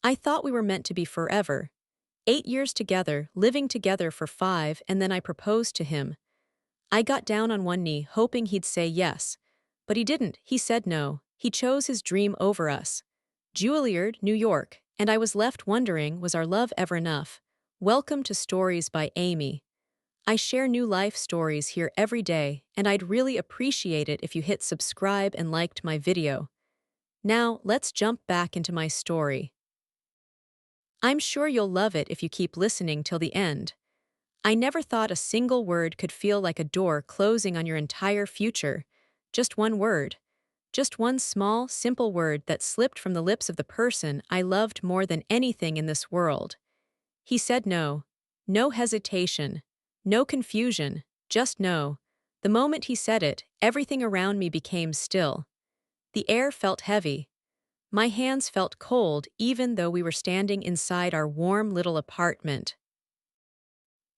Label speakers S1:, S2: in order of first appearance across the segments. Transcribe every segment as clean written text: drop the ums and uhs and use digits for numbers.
S1: I thought we were meant to be forever. 8 years together, living together for 5, and then I proposed to him. I got down on one knee, hoping he'd say yes. But he didn't. He said no. He chose his dream over us. Juilliard, New York, and I was left wondering, was our love ever enough? Welcome to Stories by Amy. I share new life stories here every day, and I'd really appreciate it if you hit subscribe and liked my video. Now, let's jump back into my story. I'm sure you'll love it if you keep listening till the end. I never thought a single word could feel like a door closing on your entire future. Just one word. Just one small, simple word that slipped from the lips of the person I loved more than anything in this world. He said no. No hesitation. No confusion. Just no. The moment he said it, everything around me became still. The air felt heavy. My hands felt cold even though we were standing inside our warm little apartment.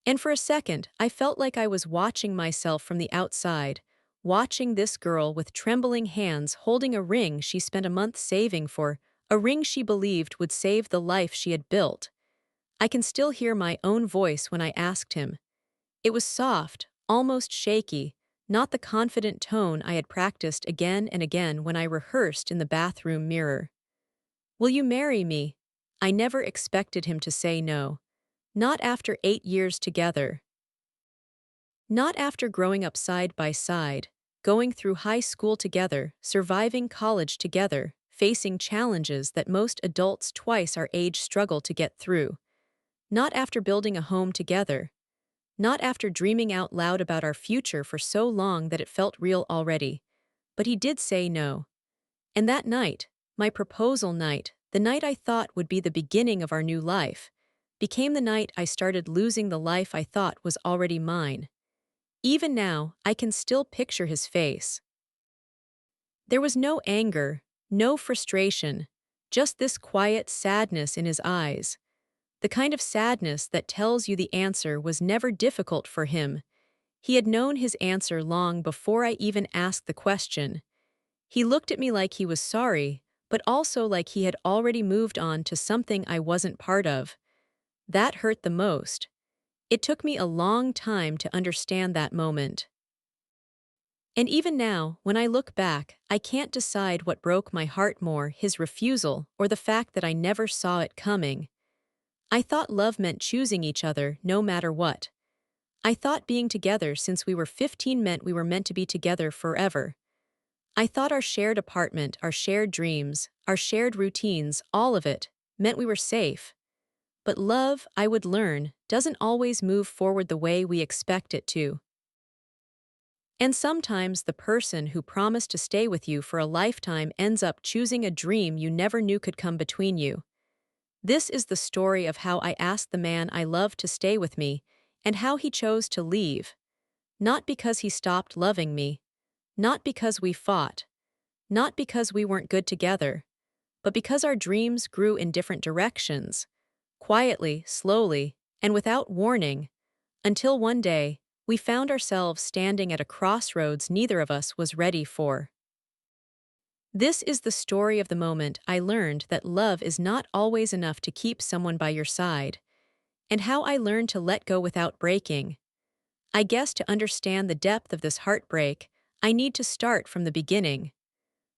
S1: And for a second, I felt like I was watching myself from the outside, watching this girl with trembling hands holding a ring she spent a month saving for, a ring she believed would save the life she had built. I can still hear my own voice when I asked him. It was soft, almost shaky, not the confident tone I had practiced again and again when I rehearsed in the bathroom mirror. "Will you marry me?" I never expected him to say no. Not after 8 years together. Not after growing up side by side, going through high school together, surviving college together, facing challenges that most adults twice our age struggle to get through. Not after building a home together. Not after dreaming out loud about our future for so long that it felt real already. But he did say no. And that night, my proposal night, the night I thought would be the beginning of our new life, became the night I started losing the life I thought was already mine. Even now, I can still picture his face. There was no anger, no frustration, just this quiet sadness in his eyes. The kind of sadness that tells you the answer was never difficult for him. He had known his answer long before I even asked the question. He looked at me like he was sorry, but also like he had already moved on to something I wasn't part of. That hurt the most. It took me a long time to understand that moment. And even now, when I look back, I can't decide what broke my heart more, his refusal or the fact that I never saw it coming. I thought love meant choosing each other no matter what. I thought being together since we were 15 meant we were meant to be together forever. I thought our shared apartment, our shared dreams, our shared routines, all of it, meant we were safe. But love, I would learn, doesn't always move forward the way we expect it to. And sometimes the person who promised to stay with you for a lifetime ends up choosing a dream you never knew could come between you. This is the story of how I asked the man I loved to stay with me, and how he chose to leave. Not because he stopped loving me. Not because we fought. Not because we weren't good together. But because our dreams grew in different directions. Quietly, slowly, and without warning. Until one day, we found ourselves standing at a crossroads neither of us was ready for. This is the story of the moment I learned that love is not always enough to keep someone by your side, and how I learned to let go without breaking. I guess to understand the depth of this heartbreak, I need to start from the beginning.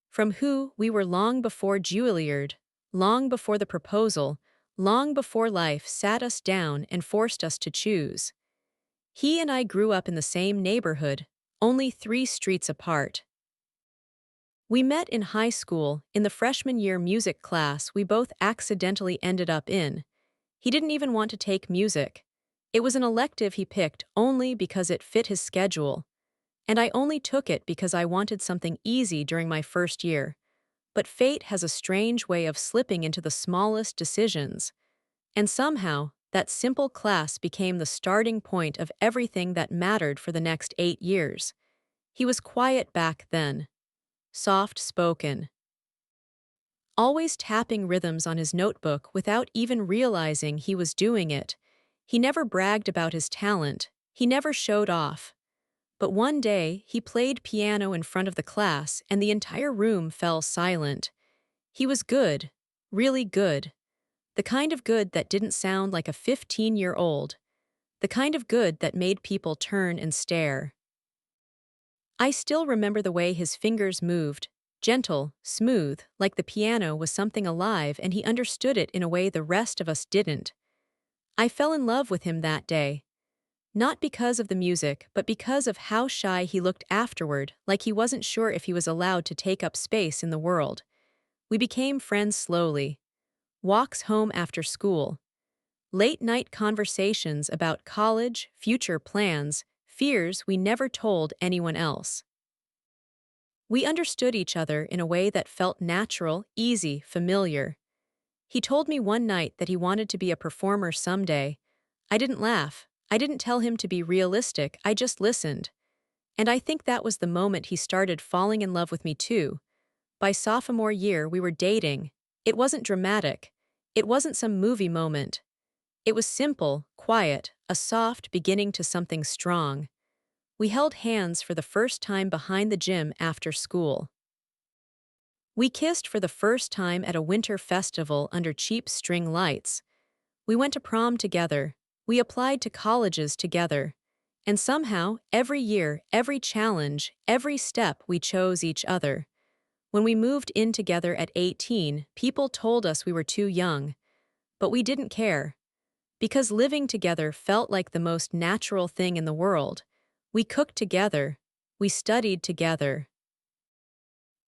S1: From who we were long before Juilliard, long before the proposal, long before life sat us down and forced us to choose. He and I grew up in the same neighborhood, only 3 streets apart. We met in high school, in the freshman year music class we both accidentally ended up in. He didn't even want to take music. It was an elective he picked only because it fit his schedule. And I only took it because I wanted something easy during my first year. But fate has a strange way of slipping into the smallest decisions. And somehow, that simple class became the starting point of everything that mattered for the next 8 years. He was quiet back then. Soft-spoken. Always tapping rhythms on his notebook without even realizing he was doing it. He never bragged about his talent. He never showed off. But one day, he played piano in front of the class and the entire room fell silent. He was good. Really good. The kind of good that didn't sound like a 15-year-old. The kind of good that made people turn and stare. I still remember the way his fingers moved, gentle, smooth, like the piano was something alive and he understood it in a way the rest of us didn't. I fell in love with him that day. Not because of the music, but because of how shy he looked afterward, like he wasn't sure if he was allowed to take up space in the world. We became friends slowly. Walks home after school. Late-night conversations about college, future plans, fears we never told anyone else. We understood each other in a way that felt natural, easy, familiar. He told me one night that he wanted to be a performer someday. I didn't laugh. I didn't tell him to be realistic, I just listened. And I think that was the moment he started falling in love with me too. By sophomore year, we were dating. It wasn't dramatic. It wasn't some movie moment. It was simple, quiet, a soft beginning to something strong. We held hands for the first time behind the gym after school. We kissed for the first time at a winter festival under cheap string lights. We went to prom together. We applied to colleges together. And somehow, every year, every challenge, every step, we chose each other. When we moved in together at 18, people told us we were too young. But we didn't care. Because living together felt like the most natural thing in the world. We cooked together. We studied together.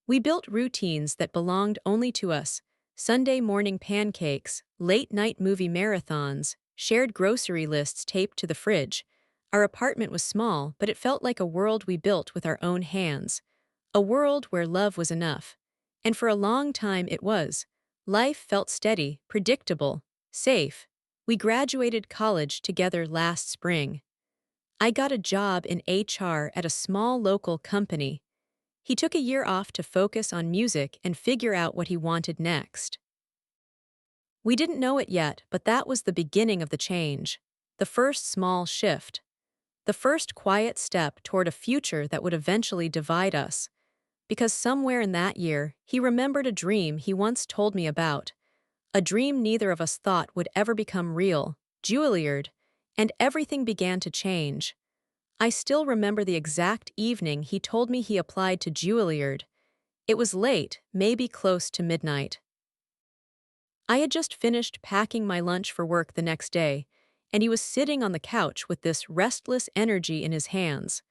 S1: We built routines that belonged only to us: Sunday morning pancakes, late-night movie marathons, shared grocery lists taped to the fridge. Our apartment was small, but it felt like a world we built with our own hands. A world where love was enough. And for a long time it was. Life felt steady, predictable, safe. We graduated college together last spring. I got a job in HR at a small local company. He took a year off to focus on music and figure out what he wanted next. We didn't know it yet, but that was the beginning of the change. The first small shift. The first quiet step toward a future that would eventually divide us. Because somewhere in that year, he remembered a dream he once told me about. A dream neither of us thought would ever become real, Juilliard, and everything began to change. I still remember the exact evening he told me he applied to Juilliard. It was late, maybe close to midnight. I had just finished packing my lunch for work the next day, and he was sitting on the couch with this restless energy in his hands.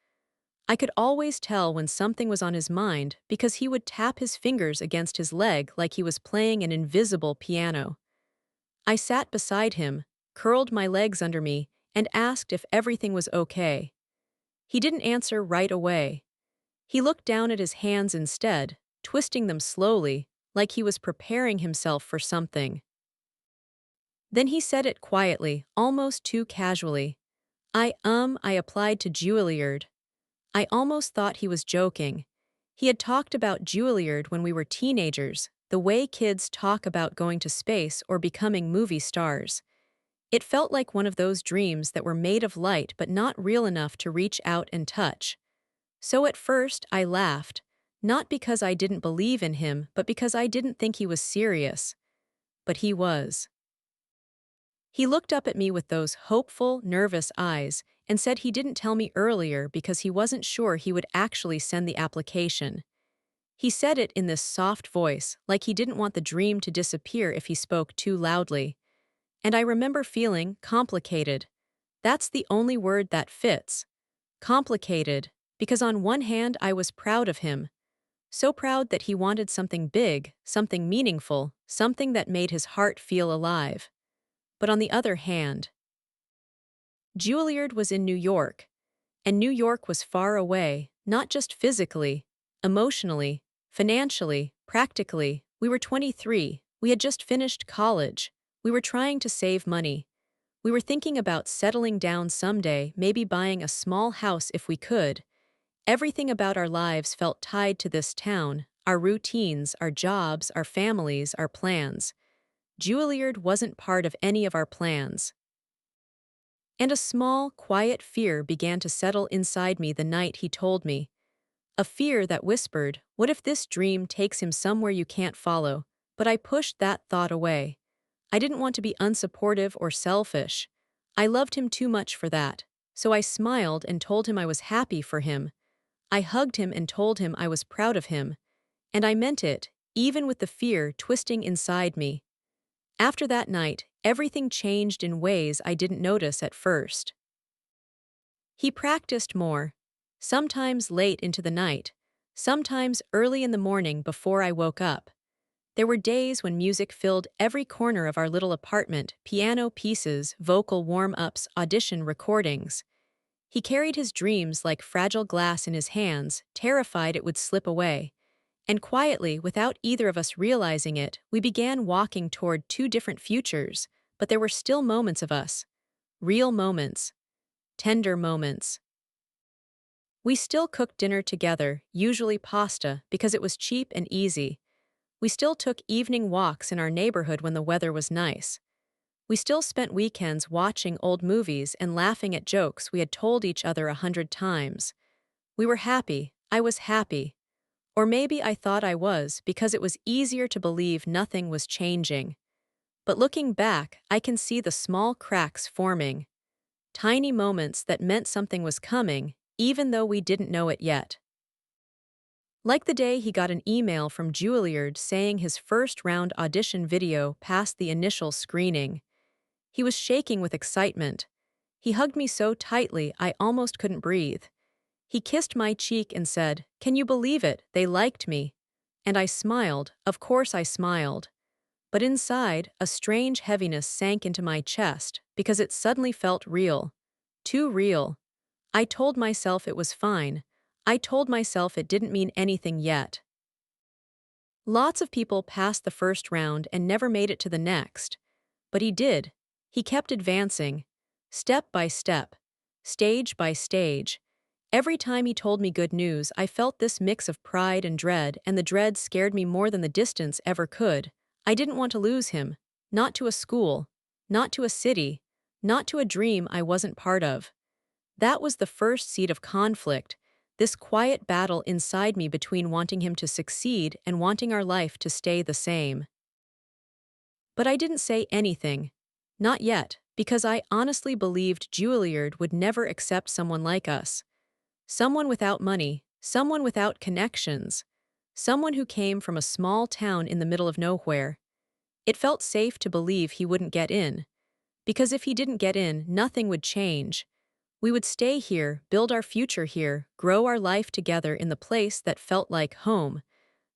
S1: I could always tell when something was on his mind because he would tap his fingers against his leg like he was playing an invisible piano. I sat beside him, curled my legs under me, and asked if everything was okay. He didn't answer right away. He looked down at his hands instead, twisting them slowly, like he was preparing himself for something. Then he said it quietly, almost too casually. I applied to Juilliard. I almost thought he was joking. He had talked about Juilliard when we were teenagers, the way kids talk about going to space or becoming movie stars. It felt like one of those dreams that were made of light but not real enough to reach out and touch. So at first I laughed, not because I didn't believe in him, but because I didn't think he was serious. But he was. He looked up at me with those hopeful, nervous eyes and said he didn't tell me earlier because he wasn't sure he would actually send the application. He said it in this soft voice, like he didn't want the dream to disappear if he spoke too loudly. And I remember feeling complicated. That's the only word that fits. Complicated, because on one hand I was proud of him. So proud that he wanted something big, something meaningful, something that made his heart feel alive. But on the other hand, Juilliard was in New York, and New York was far away, not just physically, emotionally, financially, practically. We were 23, we had just finished college, we were trying to save money. We were thinking about settling down someday, maybe buying a small house if we could. Everything about our lives felt tied to this town, our routines, our jobs, our families, our plans. Juilliard wasn't part of any of our plans. And a small, quiet fear began to settle inside me the night he told me. A fear that whispered, what if this dream takes him somewhere you can't follow? But I pushed that thought away. I didn't want to be unsupportive or selfish. I loved him too much for that. So I smiled and told him I was happy for him. I hugged him and told him I was proud of him. And I meant it, even with the fear twisting inside me. After that night, everything changed in ways I didn't notice at first. He practiced more, sometimes late into the night, sometimes early in the morning before I woke up. There were days when music filled every corner of our little apartment, piano pieces, vocal warm-ups, audition recordings. He carried his dreams like fragile glass in his hands, terrified it would slip away. And quietly, without either of us realizing it, we began walking toward two different futures, but there were still moments of us. Real moments. Tender moments. We still cooked dinner together, usually pasta, because it was cheap and easy. We still took evening walks in our neighborhood when the weather was nice. We still spent weekends watching old movies and laughing at jokes we had told each other 100 times. We were happy. I was happy. Or maybe I thought I was because it was easier to believe nothing was changing. But looking back, I can see the small cracks forming. Tiny moments that meant something was coming, even though we didn't know it yet. Like the day he got an email from Juilliard saying his first round audition video passed the initial screening. He was shaking with excitement. He hugged me so tightly I almost couldn't breathe. He kissed my cheek and said, "Can you believe it? They liked me." And I smiled, of course I smiled. But inside, a strange heaviness sank into my chest because it suddenly felt real. Too real. I told myself it was fine. I told myself it didn't mean anything yet. Lots of people passed the first round and never made it to the next. But he did. He kept advancing. Step by step. Stage by stage. Every time he told me good news, I felt this mix of pride and the dread scared me more than the distance ever could. I didn't want to lose him. Not to a school. Not to a city. Not to a dream I wasn't part of. That was the first seed of conflict, this quiet battle inside me between wanting him to succeed and wanting our life to stay the same. But I didn't say anything. Not yet, because I honestly believed Juilliard would never accept someone like us. Someone without money, someone without connections, someone who came from a small town in the middle of nowhere. It felt safe to believe he wouldn't get in. Because if he didn't get in, nothing would change. We would stay here, build our future here, grow our life together in the place that felt like home.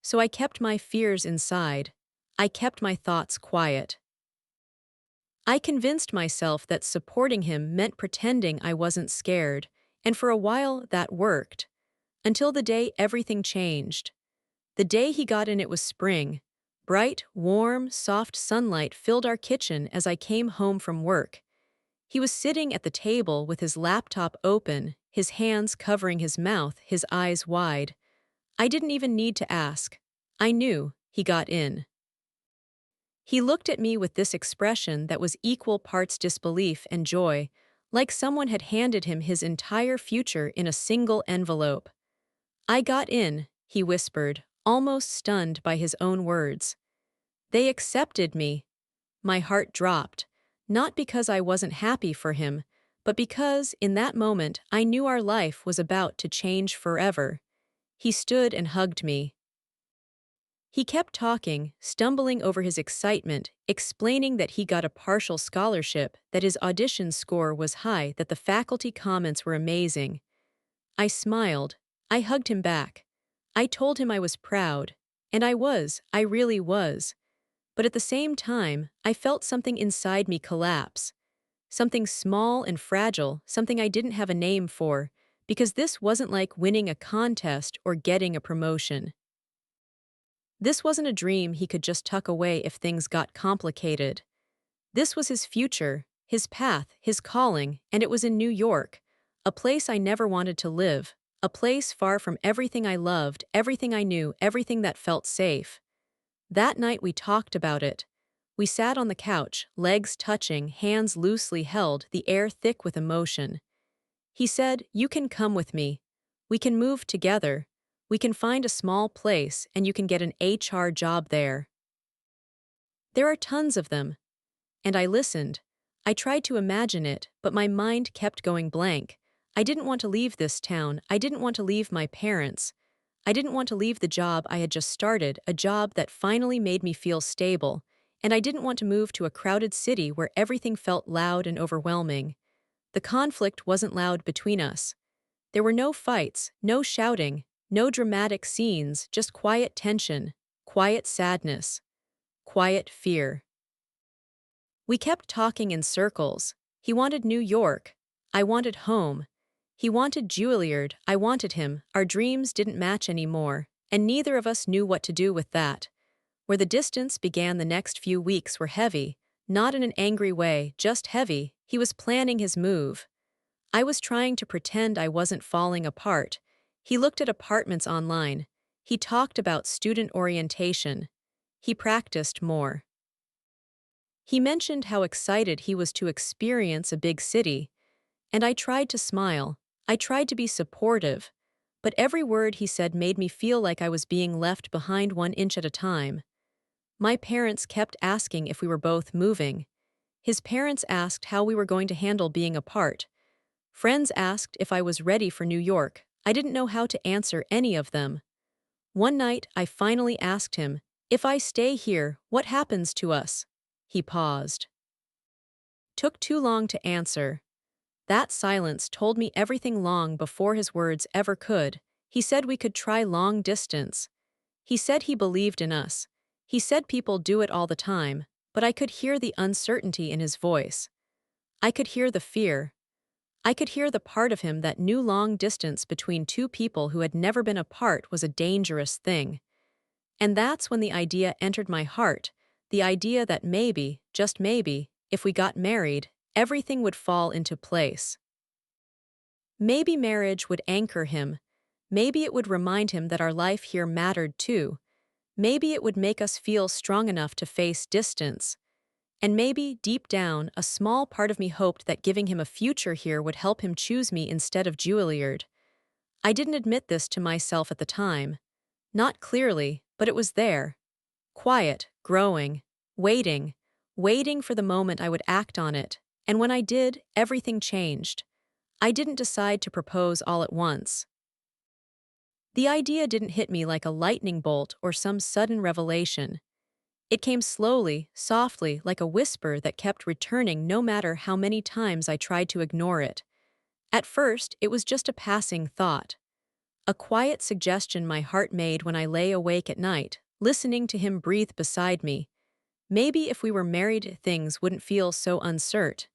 S1: So I kept my fears inside. I kept my thoughts quiet. I convinced myself that supporting him meant pretending I wasn't scared, and for a while that worked. Until the day everything changed. The day he got in, it was spring. Bright, warm, soft sunlight filled our kitchen as I came home from work. He was sitting at the table with his laptop open, his hands covering his mouth, his eyes wide. I didn't even need to ask. I knew he got in. He looked at me with this expression that was equal parts disbelief and joy, like someone had handed him his entire future in a single envelope. "I got in," he whispered, almost stunned by his own words. "They accepted me." My heart dropped, not because I wasn't happy for him, but because, in that moment, I knew our life was about to change forever. He stood and hugged me. He kept talking, stumbling over his excitement, explaining that he got a partial scholarship, that his audition score was high, that the faculty comments were amazing. I smiled. I hugged him back. I told him I was proud. And I really was. But at the same time, I felt something inside me collapse. Something small and fragile, something I didn't have a name for, because this wasn't like winning a contest or getting a promotion. This wasn't a dream he could just tuck away if things got complicated. This was his future, his path, his calling, and it was in New York, a place I never wanted to live, a place far from everything I loved, everything I knew, everything that felt safe. That night we talked about it. We sat on the couch, legs touching, hands loosely held, the air thick with emotion. He said, "You can come with me. We can move together. We can find a small place and you can get an HR job there. There are tons of them. And I listened. I tried to imagine it, but my mind kept going blank. I didn't want to leave this town. I didn't want to leave my parents. I didn't want to leave the job I had just started, a job that finally made me feel stable. And I didn't want to move to a crowded city where everything felt loud and overwhelming. The conflict wasn't loud between us. There were no fights, no shouting, no dramatic scenes, just quiet tension, quiet sadness, quiet fear. We kept talking in circles. He wanted New York. I wanted home. He wanted Juilliard. I wanted him. Our dreams didn't match anymore, and neither of us knew what to do with that. Where the distance began, the next few weeks were heavy, not in an angry way, just heavy. He was planning his move. I was trying to pretend I wasn't falling apart. He looked at apartments online. He talked about student orientation. He practiced more. He mentioned how excited he was to experience a big city, and I tried to smile. I tried to be supportive, but every word he said made me feel like I was being left behind 1 inch at a time. My parents kept asking if we were both moving. His parents asked how we were going to handle being apart. Friends asked if I was ready for New York. I didn't know how to answer any of them. One night, I finally asked him, "If I stay here, what happens to us?" He paused. Took too long to answer. That silence told me everything long before his words ever could. He said we could try long distance. He said he believed in us. He said people do it all the time, but I could hear the uncertainty in his voice. I could hear the fear. I could hear the part of him that knew long distance between two people who had never been apart was a dangerous thing. And that's when the idea entered my heart, the idea that maybe, just maybe, if we got married, everything would fall into place. Maybe marriage would anchor him. Maybe it would remind him that our life here mattered too. Maybe it would make us feel strong enough to face distance. And maybe, deep down, a small part of me hoped that giving him a future here would help him choose me instead of Juilliard. I didn't admit this to myself at the time. Not clearly, but it was there. Quiet, growing, waiting for the moment I would act on it. And when I did, everything changed. I didn't decide to propose all at once. The idea didn't hit me like a lightning bolt or some sudden revelation. It came slowly, softly, like a whisper that kept returning no matter how many times I tried to ignore it. At first, it was just a passing thought. A quiet suggestion my heart made when I lay awake at night, listening to him breathe beside me. Maybe if we were married, things wouldn't feel so uncertain.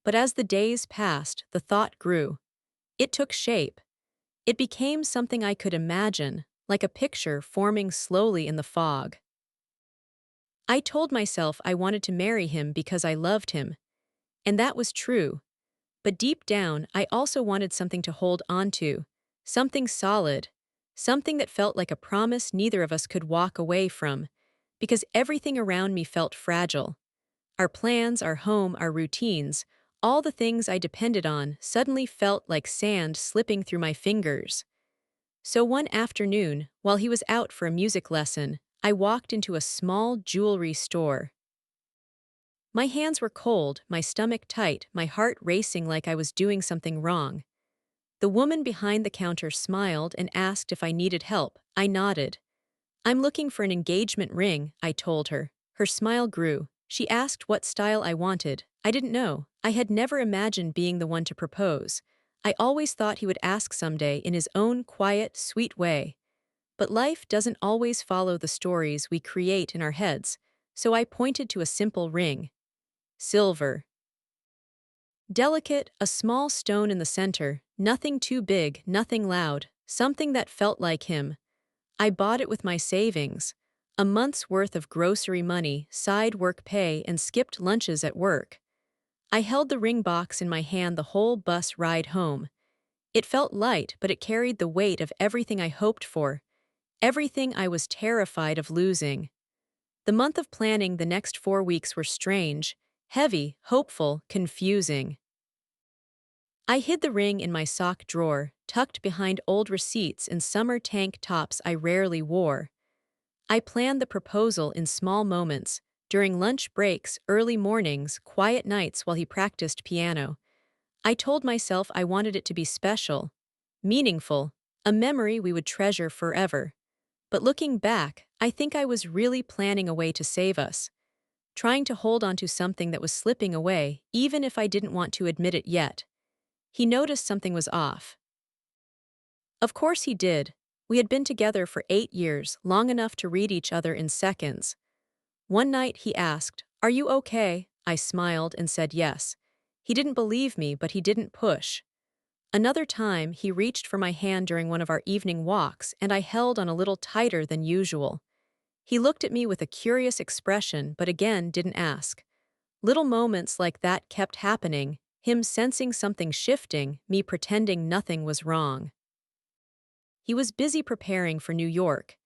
S1: But as the days passed, the thought grew. It took shape. It became something I could imagine, like a picture forming slowly in the fog. I told myself I wanted to marry him because I loved him. And that was true. But deep down, I also wanted something to hold on to, something solid, something that felt like a promise neither of us could walk away from, because everything around me felt fragile. Our plans, our home, our routines, all the things I depended on suddenly felt like sand slipping through my fingers. So one afternoon, while he was out for a music lesson, I walked into a small jewelry store. My hands were cold, my stomach tight, my heart racing like I was doing something wrong. The woman behind the counter smiled and asked if I needed help. I nodded. "I'm looking for an engagement ring," I told her. Her smile grew. She asked what style I wanted. I didn't know. I had never imagined being the one to propose. I always thought he would ask someday in his own quiet, sweet way. But life doesn't always follow the stories we create in our heads, so I pointed to a simple ring. Silver. Delicate, a small stone in the center, nothing too big, nothing loud, something that felt like him. I bought it with my savings. A month's worth of grocery money, side work pay, and skipped lunches at work. I held the ring box in my hand the whole bus ride home. It felt light, but it carried the weight of everything I hoped for, everything I was terrified of losing. The month of planning the next 4 weeks were strange, heavy, hopeful, confusing. I hid the ring in my sock drawer, tucked behind old receipts and summer tank tops I rarely wore. I planned the proposal in small moments, during lunch breaks, early mornings, quiet nights while he practiced piano. I told myself I wanted it to be special, meaningful, a memory we would treasure forever. But looking back, I think I was really planning a way to save us, trying to hold on to something that was slipping away, even if I didn't want to admit it yet. He noticed something was off. Of course he did. We had been together for 8 years, long enough to read each other in seconds. One night he asked, "Are you okay?" I smiled and said yes. He didn't believe me, but he didn't push. Another time, he reached for my hand during one of our evening walks, and I held on a little tighter than usual. He looked at me with a curious expression, but again didn't ask. Little moments like that kept happening, him sensing something shifting, me pretending nothing was wrong. He was busy preparing for New York,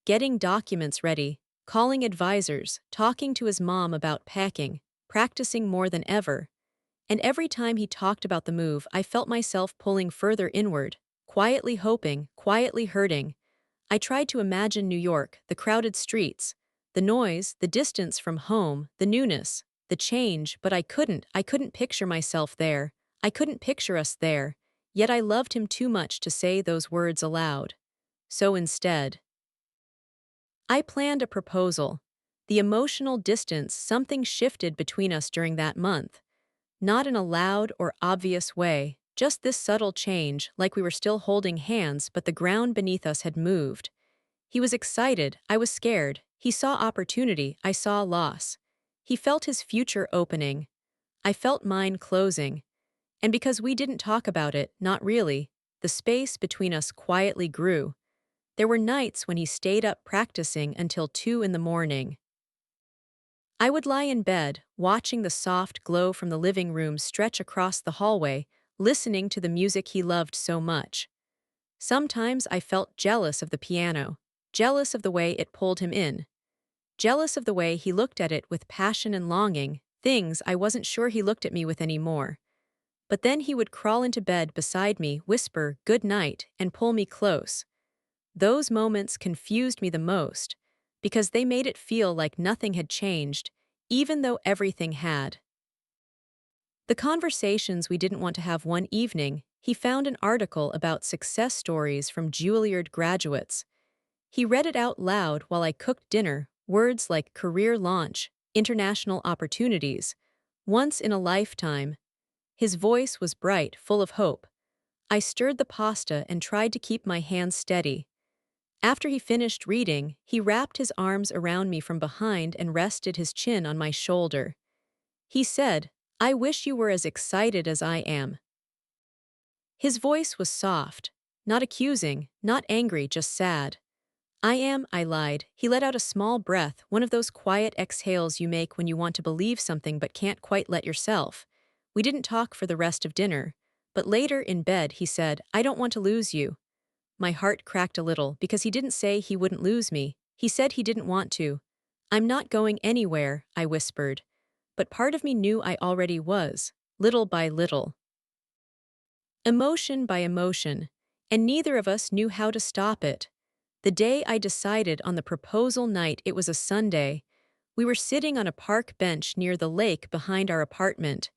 S1: getting documents ready, calling advisors, talking to his mom about packing, practicing more than ever. And every time he talked about the move, I felt myself pulling further inward, quietly hoping, quietly hurting. I tried to imagine New York, the crowded streets, the noise, the distance from home, the newness, the change, but I couldn't. I couldn't picture myself there. I couldn't picture us there. Yet I loved him too much to say those words aloud. So instead, I planned a proposal. The emotional distance, something shifted between us during that month. Not in a loud or obvious way, just this subtle change, like we were still holding hands, but the ground beneath us had moved. He was excited, I was scared. He saw opportunity, I saw loss. He felt his future opening. I felt mine closing. And because we didn't talk about it, not really, the space between us quietly grew. There were nights when he stayed up practicing until 2 in the morning. I would lie in bed, watching the soft glow from the living room stretch across the hallway, listening to the music he loved so much. Sometimes I felt jealous of the piano, jealous of the way it pulled him in, jealous of the way he looked at it with passion and longing, things I wasn't sure he looked at me with anymore. But then he would crawl into bed beside me, whisper, "Good night," and pull me close. Those moments confused me the most, because they made it feel like nothing had changed, even though everything had. The conversations we didn't want to have one evening, he found an article about success stories from Juilliard graduates. He read it out loud while I cooked dinner, words like career launch, international opportunities, once in a lifetime. His voice was bright, full of hope. I stirred the pasta and tried to keep my hands steady. After he finished reading, he wrapped his arms around me from behind and rested his chin on my shoulder. He said, "I wish you were as excited as I am." His voice was soft, not accusing, not angry, just sad. "I am," I lied. He let out a small breath, one of those quiet exhales you make when you want to believe something but can't quite let yourself. We didn't talk for the rest of dinner, but later in bed he said, "I don't want to lose you." My heart cracked a little because he didn't say he wouldn't lose me. He said he didn't want to. "I'm not going anywhere," I whispered. But part of me knew I already was, little by little. Emotion by emotion, and neither of us knew how to stop it. The day I decided on the proposal night, it was a Sunday. We were sitting on a park bench near the lake behind our apartment.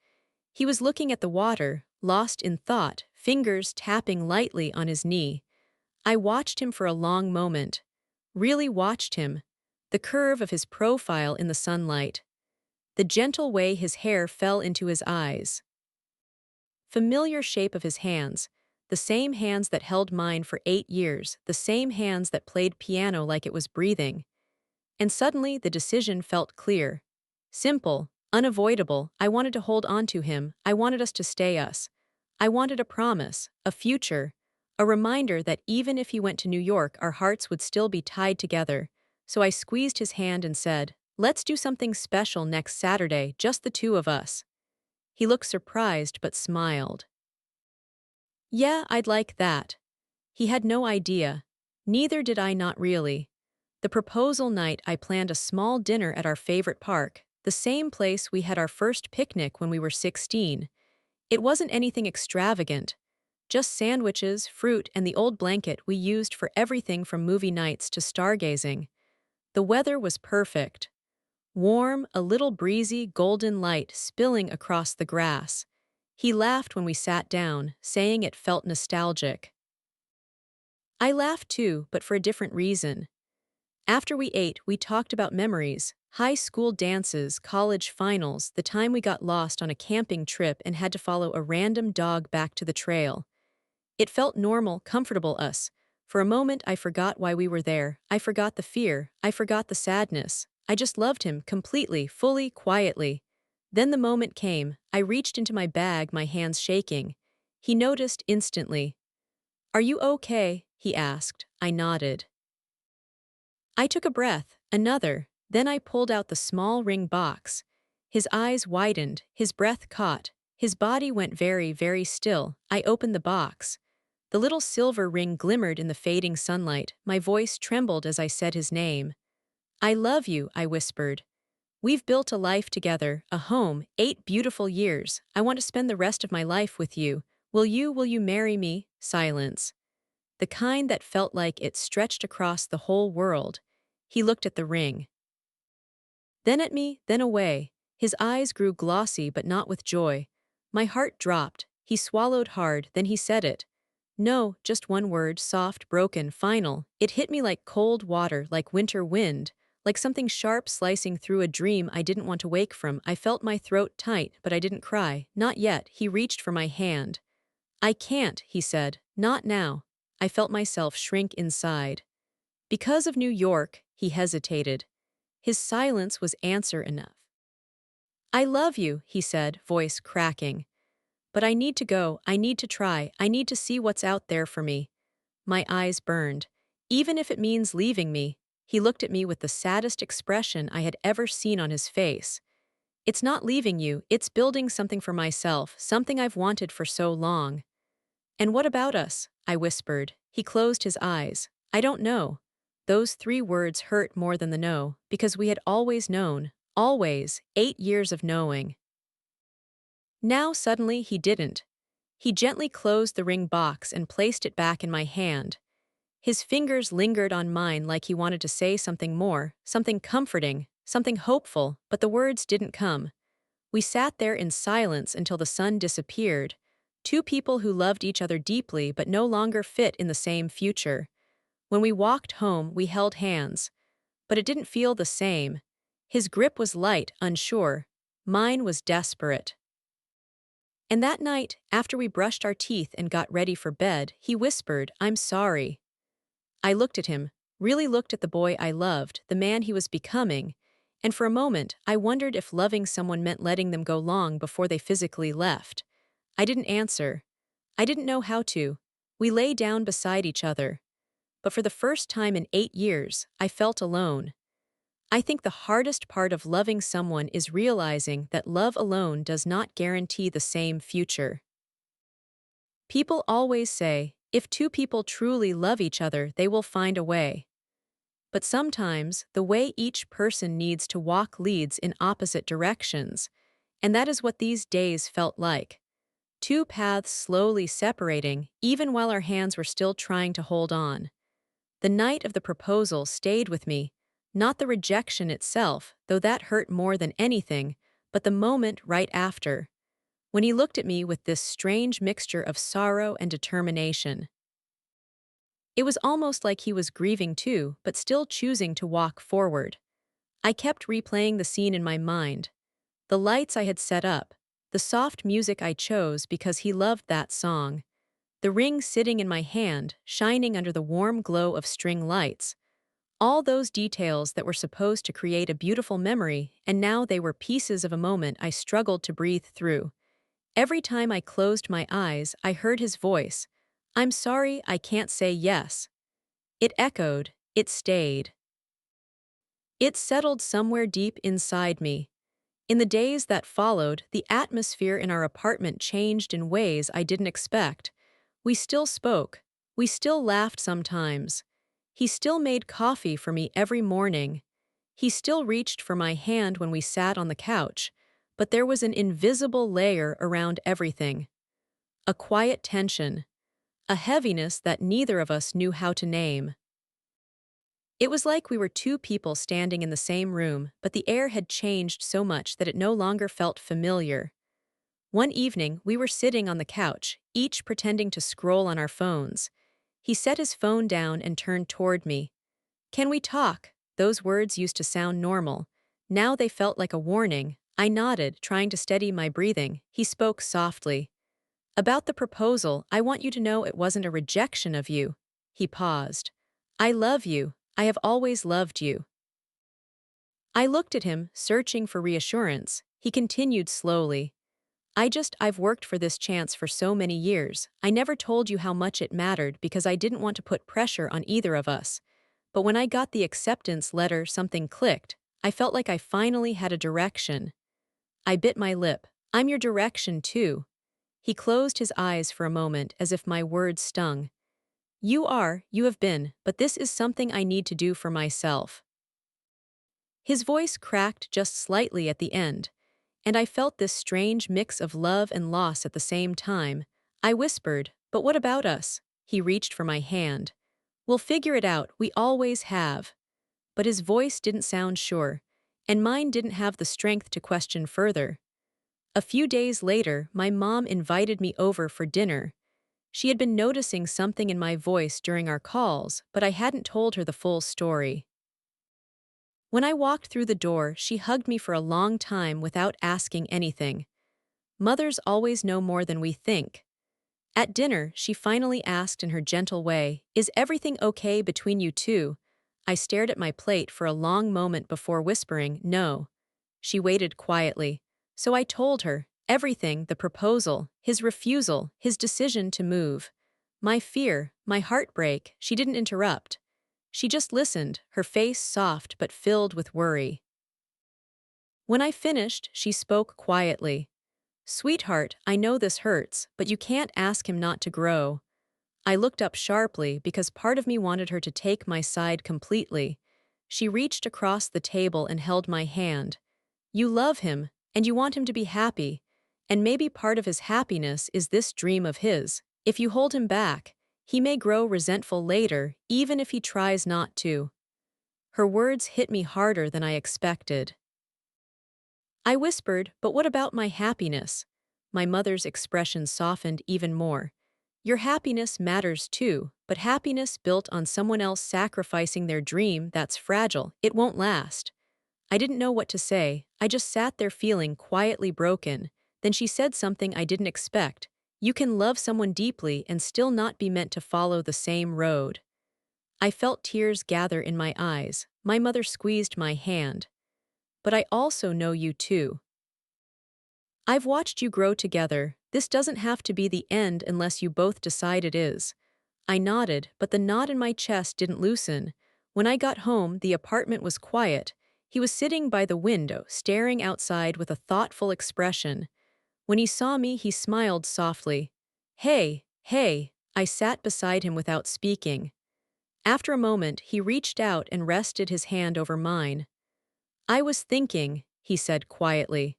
S1: He was looking at the water, lost in thought, fingers tapping lightly on his knee. I watched him for a long moment. Really watched him. The curve of his profile in the sunlight. The gentle way his hair fell into his eyes. Familiar shape of his hands. The same hands that held mine for 8 years, the same hands that played piano like it was breathing. And suddenly the decision felt clear. Simple, unavoidable. I wanted to hold on to him. I wanted us to stay us. I wanted a promise, a future, a reminder that even if he went to New York, our hearts would still be tied together. So I squeezed his hand and said, "Let's do something special next Saturday, just the two of us." He looked surprised but smiled. "Yeah, I'd like that." He had no idea. Neither did I, not really. The proposal night, I planned a small dinner at our favorite park, the same place we had our first picnic when we were 16. It wasn't anything extravagant, just sandwiches, fruit, and the old blanket we used for everything from movie nights to stargazing. The weather was perfect. warm, a little breezy golden light spilling across the grass. He laughed when we sat down, saying it felt nostalgic. I laughed too, but for a different reason. After we ate, we talked about memories, high school dances, college finals, the time we got lost on a camping trip and had to follow a random dog back to the trail. It felt normal, comfortable us. For a moment, I forgot why we were there. I forgot the fear. I forgot the sadness. I just loved him completely, fully, quietly. Then the moment came. I reached into my bag, my hands shaking. He noticed instantly. "Are you okay?" he asked. I nodded. I took a breath, another, then I pulled out the small ring box. His eyes widened, his breath caught, his body went very, very still. I opened the box. The little silver ring glimmered in the fading sunlight. My voice trembled as I said his name. "I love you," I whispered. "We've built a life together, a home, 8 beautiful years. I want to spend the rest of my life with you. Will you marry me?" Silence. The kind that felt like it stretched across the whole world. He looked at the ring. Then at me, then away. His eyes grew glossy but not with joy. My heart dropped. He swallowed hard, then he said it. No, just one word, soft, broken, final. It hit me like cold water, like winter wind, like something sharp slicing through a dream I didn't want to wake from. I felt my throat tight, but I didn't cry. Not yet. He reached for my hand. "I can't," he said. "Not now." I felt myself shrink inside. "Because of New York," he hesitated. His silence was answer enough. "I love you," he said, voice cracking. "But I need to go, I need to try, I need to see what's out there for me." My eyes burned. "Even if it means leaving me." He looked at me with the saddest expression I had ever seen on his face. "It's not leaving you, it's building something for myself, something I've wanted for so long." "And what about us?" I whispered. He closed his eyes. "I don't know." Those 3 words hurt more than the no, because we had always known. Always, 8 years of knowing. Now suddenly he didn't. He gently closed the ring box and placed it back in my hand. His fingers lingered on mine like he wanted to say something more, something comforting, something hopeful, but the words didn't come. We sat there in silence until the sun disappeared. Two people who loved each other deeply but no longer fit in the same future. When we walked home, we held hands. But it didn't feel the same. His grip was light, unsure. Mine was desperate. And that night, after we brushed our teeth and got ready for bed, he whispered, "I'm sorry." I looked at him, really looked at the boy I loved, the man he was becoming, and for a moment I wondered if loving someone meant letting them go long before they physically left. I didn't answer. I didn't know how to. We lay down beside each other. But for the first time in 8 years, I felt alone. I think the hardest part of loving someone is realizing that love alone does not guarantee the same future. People always say, if two people truly love each other, they will find a way. But sometimes, the way each person needs to walk leads in opposite directions, and that is what these days felt like. Two paths slowly separating, even while our hands were still trying to hold on. The night of the proposal stayed with me, not the rejection itself, though that hurt more than anything, but the moment right after, when he looked at me with this strange mixture of sorrow and determination. It was almost like he was grieving too, but still choosing to walk forward. I kept replaying the scene in my mind. The lights I had set up, the soft music I chose because he loved that song, the ring sitting in my hand, shining under the warm glow of string lights. All those details that were supposed to create a beautiful memory, and now they were pieces of a moment I struggled to breathe through. Every time I closed my eyes, I heard his voice. "I'm sorry, I can't say yes." It echoed, it stayed. It settled somewhere deep inside me. In the days that followed, the atmosphere in our apartment changed in ways I didn't expect. We still spoke. We still laughed sometimes. He still made coffee for me every morning. He still reached for my hand when we sat on the couch, but there was an invisible layer around everything. A quiet tension. A heaviness that neither of us knew how to name. It was like we were two people standing in the same room, but the air had changed so much that it no longer felt familiar. One evening, we were sitting on the couch, each pretending to scroll on our phones. He set his phone down and turned toward me. "Can we talk?" Those words used to sound normal. Now they felt like a warning. I nodded, trying to steady my breathing. He spoke softly. "About the proposal, I want you to know it wasn't a rejection of you." He paused. "I love you. I have always loved you." I looked at him, searching for reassurance. He continued slowly. I've worked for this chance for so many years. I never told you how much it mattered because I didn't want to put pressure on either of us. But when I got the acceptance letter, something clicked. I felt like I finally had a direction." I bit my lip. "I'm your direction, too." He closed his eyes for a moment as if my words stung. You have been, but this is something I need to do for myself." His voice cracked just slightly at the end, and I felt this strange mix of love and loss at the same time. I whispered, "But what about us?" He reached for my hand. "We'll figure it out, we always have." But his voice didn't sound sure, and mine didn't have the strength to question further. A few days later, my mom invited me over for dinner. She had been noticing something in my voice during our calls, but I hadn't told her the full story. When I walked through the door, she hugged me for a long time without asking anything. Mothers always know more than we think. At dinner, she finally asked in her gentle way, "Is everything okay between you two?" I stared at my plate for a long moment before whispering, "No." She waited quietly. So I told her, everything, the proposal, his refusal, his decision to move. My fear, my heartbreak. She didn't interrupt. She just listened, her face soft but filled with worry. When I finished, she spoke quietly. "Sweetheart, I know this hurts, but you can't ask him not to grow." I looked up sharply because part of me wanted her to take my side completely. She reached across the table and held my hand. "You love him, and you want him to be happy. And maybe part of his happiness is this dream of his. If you hold him back, he may grow resentful later, even if he tries not to." Her words hit me harder than I expected. I whispered, "But what about my happiness?" My mother's expression softened even more. "Your happiness matters too, but happiness built on someone else sacrificing their dream, that's fragile, it won't last." I didn't know what to say, I just sat there feeling quietly broken. Then she said something I didn't expect. "You can love someone deeply and still not be meant to follow the same road." I felt tears gather in my eyes. My mother squeezed my hand. "But I also know you too. I've watched you grow together. This doesn't have to be the end unless you both decide it is." I nodded, but the knot in my chest didn't loosen. When I got home, the apartment was quiet. He was sitting by the window, staring outside with a thoughtful expression. When he saw me, he smiled softly. "Hey, hey." I sat beside him without speaking. After a moment, he reached out and rested his hand over mine. "I was thinking," he said quietly.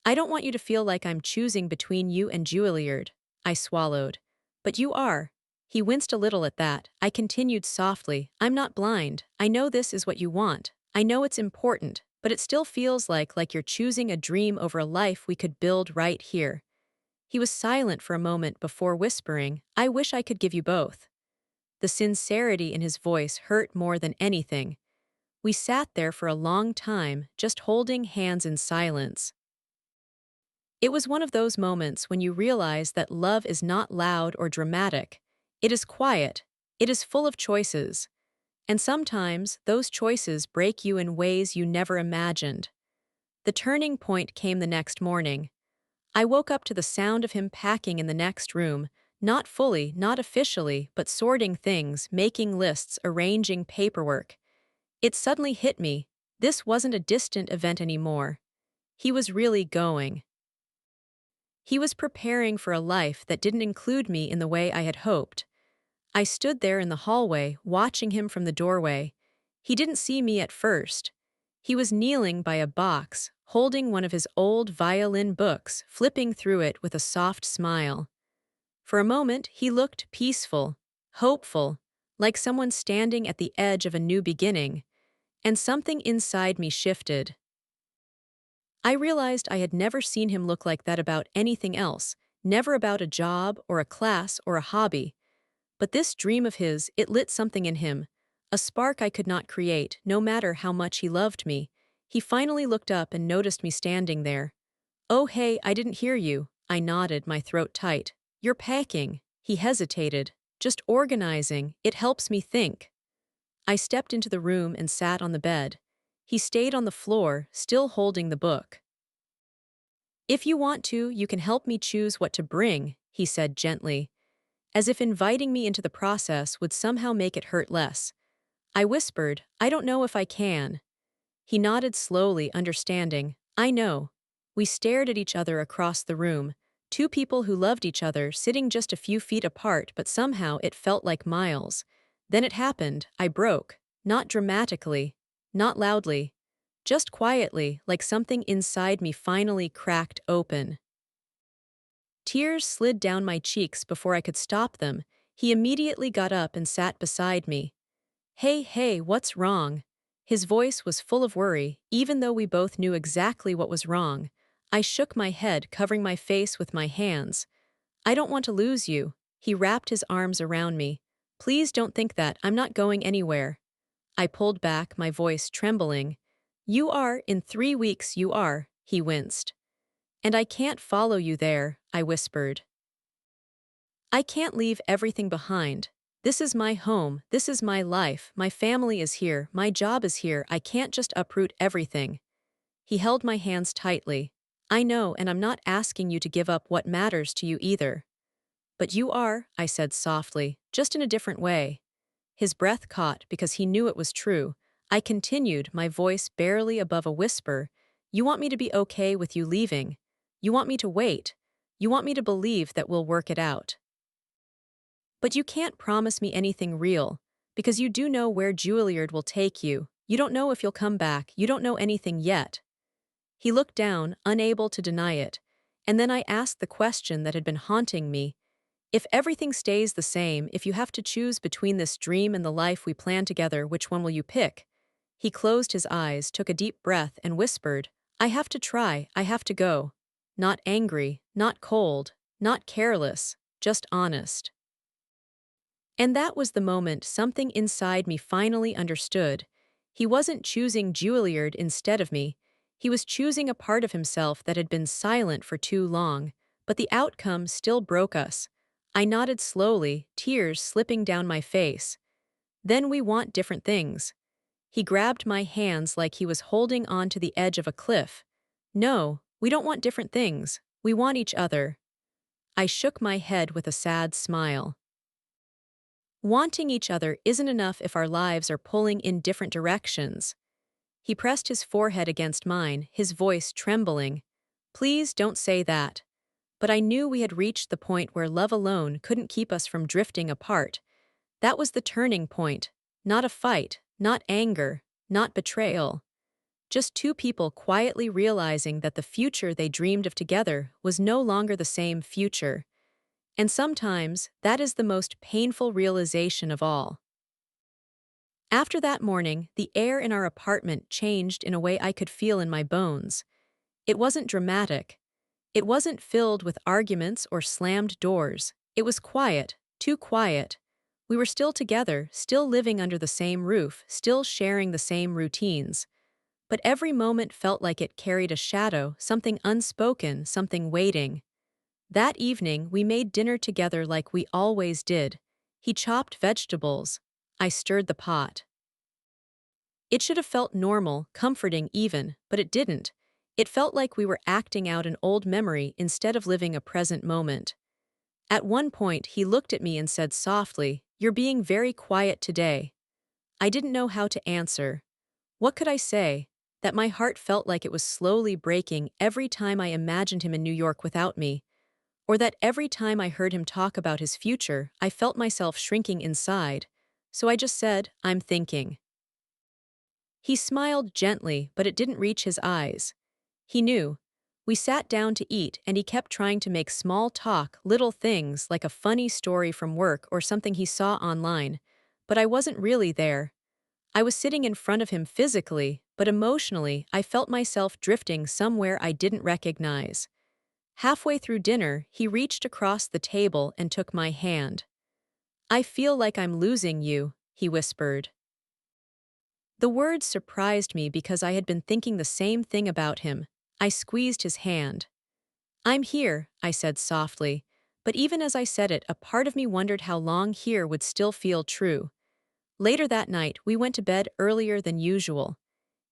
S1: "I don't want you to feel like I'm choosing between you and Juilliard." I swallowed. "But you are." He winced a little at that. I continued softly, "I'm not blind. I know this is what you want. I know it's important, but it still feels like you're choosing a dream over a life we could build right here." He was silent for a moment before whispering, "I wish I could give you both." The sincerity in his voice hurt more than anything. We sat there for a long time, just holding hands in silence. It was one of those moments when you realize that love is not loud or dramatic. It is quiet. It is full of choices. And sometimes, those choices break you in ways you never imagined. The turning point came the next morning. I woke up to the sound of him packing in the next room, not fully, not officially, but sorting things, making lists, arranging paperwork. It suddenly hit me. This wasn't a distant event anymore. He was really going. He was preparing for a life that didn't include me in the way I had hoped. I stood there in the hallway, watching him from the doorway. He didn't see me at first. He was kneeling by a box, holding one of his old violin books, flipping through it with a soft smile. For a moment, he looked peaceful, hopeful, like someone standing at the edge of a new beginning, and something inside me shifted. I realized I had never seen him look like that about anything else, never about a job or a class or a hobby. But this dream of his, it lit something in him, a spark I could not create, no matter how much he loved me. He finally looked up and noticed me standing there. "Oh, hey, I didn't hear you." I nodded, my throat tight. "You're packing." He hesitated. "Just organizing. It helps me think." I stepped into the room and sat on the bed. He stayed on the floor, still holding the book. "If you want to, you can help me choose what to bring," he said gently, as if inviting me into the process would somehow make it hurt less. I whispered, "I don't know if I can." He nodded slowly, understanding. "I know." We stared at each other across the room, two people who loved each other sitting just a few feet apart, but somehow it felt like miles. Then it happened. I broke. Not dramatically, not loudly, just quietly, like something inside me finally cracked open. Tears slid down my cheeks before I could stop them. He immediately got up and sat beside me. "Hey, hey, what's wrong?" His voice was full of worry, even though we both knew exactly what was wrong. I shook my head, covering my face with my hands. "I don't want to lose you." He wrapped his arms around me. "Please don't think that. I'm not going anywhere." I pulled back, my voice trembling. "You are, in 3 weeks you are," he winced. "And I can't follow you there," I whispered. "I can't leave everything behind. This is my home, this is my life, my family is here, my job is here, I can't just uproot everything." He held my hands tightly. "I know, and I'm not asking you to give up what matters to you either." "But you are," I said softly, "just in a different way." His breath caught because he knew it was true. I continued, my voice barely above a whisper. "You want me to be okay with you leaving. You want me to wait. You want me to believe that we'll work it out. But you can't promise me anything real, because you do know where Juilliard will take you. You don't know if you'll come back. You don't know anything yet." He looked down, unable to deny it, and then I asked the question that had been haunting me. "If everything stays the same, if you have to choose between this dream and the life we plan together, which one will you pick?" He closed his eyes, took a deep breath, and whispered, "I have to try, I have to go." Not angry, not cold, not careless, just honest. And that was the moment something inside me finally understood. He wasn't choosing Juilliard instead of me. He was choosing a part of himself that had been silent for too long, but the outcome still broke us. I nodded slowly, tears slipping down my face. "Then we want different things." He grabbed my hands like he was holding on to the edge of a cliff. "No, we don't want different things. We want each other." I shook my head with a sad smile. Wanting each other isn't enough if our lives are pulling in different directions. He pressed his forehead against mine, his voice trembling. "Please don't say that." But I knew we had reached the point where love alone couldn't keep us from drifting apart. That was the turning point. Not a fight, not anger, not betrayal. Just two people quietly realizing that the future they dreamed of together was no longer the same future. And sometimes, that is the most painful realization of all. After that morning, the air in our apartment changed in a way I could feel in my bones. It wasn't dramatic. It wasn't filled with arguments or slammed doors. It was quiet, too quiet. We were still together, still living under the same roof, still sharing the same routines. But every moment felt like it carried a shadow, something unspoken, something waiting. That evening, we made dinner together like we always did. He chopped vegetables. I stirred the pot. It should have felt normal, comforting even, but it didn't. It felt like we were acting out an old memory instead of living a present moment. At one point, he looked at me and said softly, "You're being very quiet today." I didn't know how to answer. What could I say? That my heart felt like it was slowly breaking every time I imagined him in New York without me. Or that every time I heard him talk about his future, I felt myself shrinking inside. So I just said, "I'm thinking." He smiled gently, but it didn't reach his eyes. He knew. We sat down to eat, and he kept trying to make small talk, little things like a funny story from work or something he saw online. but I wasn't really there. I was sitting in front of him physically, but emotionally, I felt myself drifting somewhere I didn't recognize. Halfway through dinner, he reached across the table and took my hand. "I feel like I'm losing you," he whispered. The words surprised me because I had been thinking the same thing about him. I squeezed his hand. "I'm here," I said softly, but even as I said it, a part of me wondered how long here would still feel true. Later that night, we went to bed earlier than usual.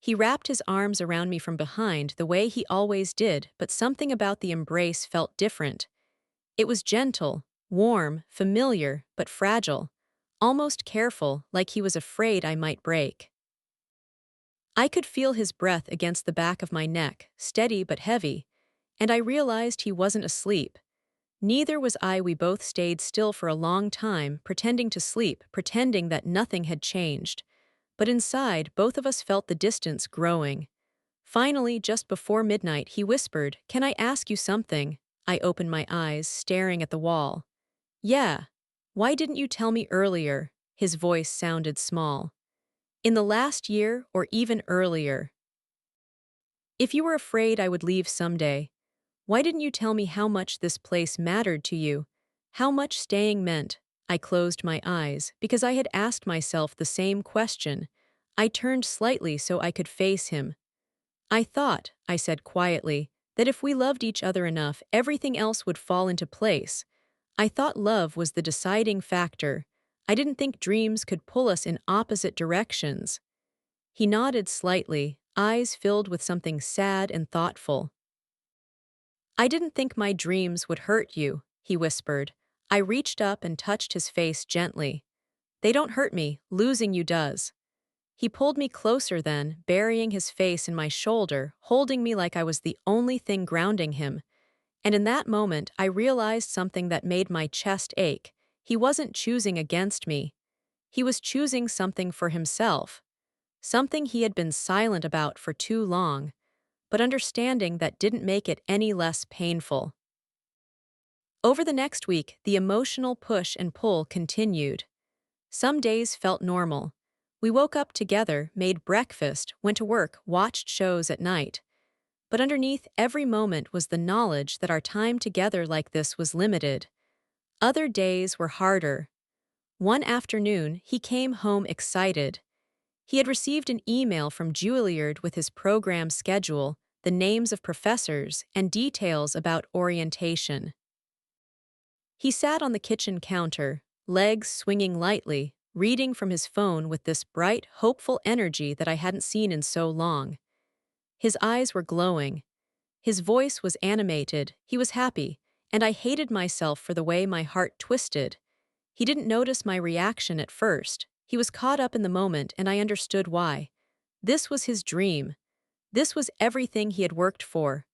S1: He wrapped his arms around me from behind the way he always did, but something about the embrace felt different. It was gentle, warm, familiar, but fragile, almost careful, like he was afraid I might break. I could feel his breath against the back of my neck, steady but heavy, and I realized he wasn't asleep. Neither was I. We both stayed still for a long time, pretending to sleep, pretending that nothing had changed. But inside, both of us felt the distance growing. Finally, just before midnight, he whispered, "Can I ask you something?" I opened my eyes, staring at the wall. "Yeah. Why didn't you tell me earlier?" His voice sounded small. "In the last year, or even earlier. If you were afraid I would leave someday, why didn't you tell me how much this place mattered to you? How much staying meant?" I closed my eyes, because I had asked myself the same question. I turned slightly so I could face him. "I thought," I said quietly, "that if we loved each other enough, everything else would fall into place. I thought love was the deciding factor. I didn't think dreams could pull us in opposite directions." He nodded slightly, eyes filled with something sad and thoughtful. "I didn't think my dreams would hurt you," he whispered. I reached up and touched his face gently. "They don't hurt me, losing you does." He pulled me closer then, burying his face in my shoulder, holding me like I was the only thing grounding him. And in that moment, I realized something that made my chest ache. He wasn't choosing against me. He was choosing something for himself. Something he had been silent about for too long, but understanding that didn't make it any less painful. Over the next week, the emotional push and pull continued. Some days felt normal. We woke up together, made breakfast, went to work, watched shows at night. But underneath every moment was the knowledge that our time together like this was limited. Other days were harder. One afternoon, he came home excited. He had received an email from Juilliard with his program schedule, the names of professors, and details about orientation. He sat on the kitchen counter, legs swinging lightly, reading from his phone with this bright, hopeful energy that I hadn't seen in so long. His eyes were glowing. His voice was animated. He was happy, and I hated myself for the way my heart twisted. He didn't notice my reaction at first. He was caught up in the moment, and I understood why. This was his dream. This was everything he had worked for.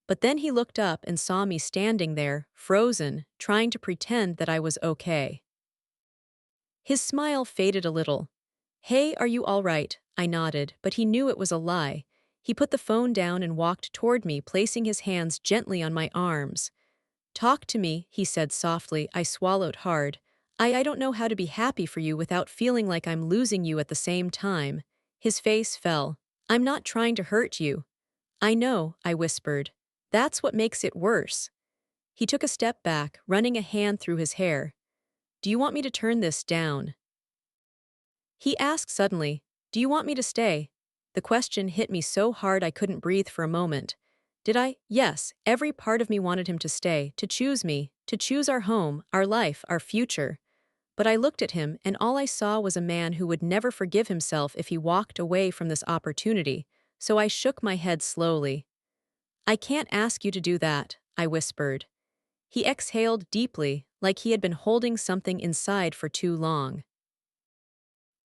S1: But then he looked up and saw me standing there, frozen, trying to pretend that I was okay. His smile faded a little. "Hey, are you all right?" I nodded, but he knew it was a lie. He put the phone down and walked toward me, placing his hands gently on my arms. "Talk to me," he said softly. I swallowed hard. I don't know how to be happy for you without feeling like I'm losing you at the same time." His face fell. "I'm not trying to hurt you." "I know," I whispered. "That's what makes it worse." He took a step back, running a hand through his hair. "Do you want me to turn this down?" He asked suddenly. "Do you want me to stay?" The question hit me so hard I couldn't breathe for a moment. Did I? Yes, every part of me wanted him to stay, to choose me, to choose our home, our life, our future. But I looked at him, and all I saw was a man who would never forgive himself if he walked away from this opportunity, so I shook my head slowly. "I can't ask you to do that," I whispered. He exhaled deeply, like he had been holding something inside for too long.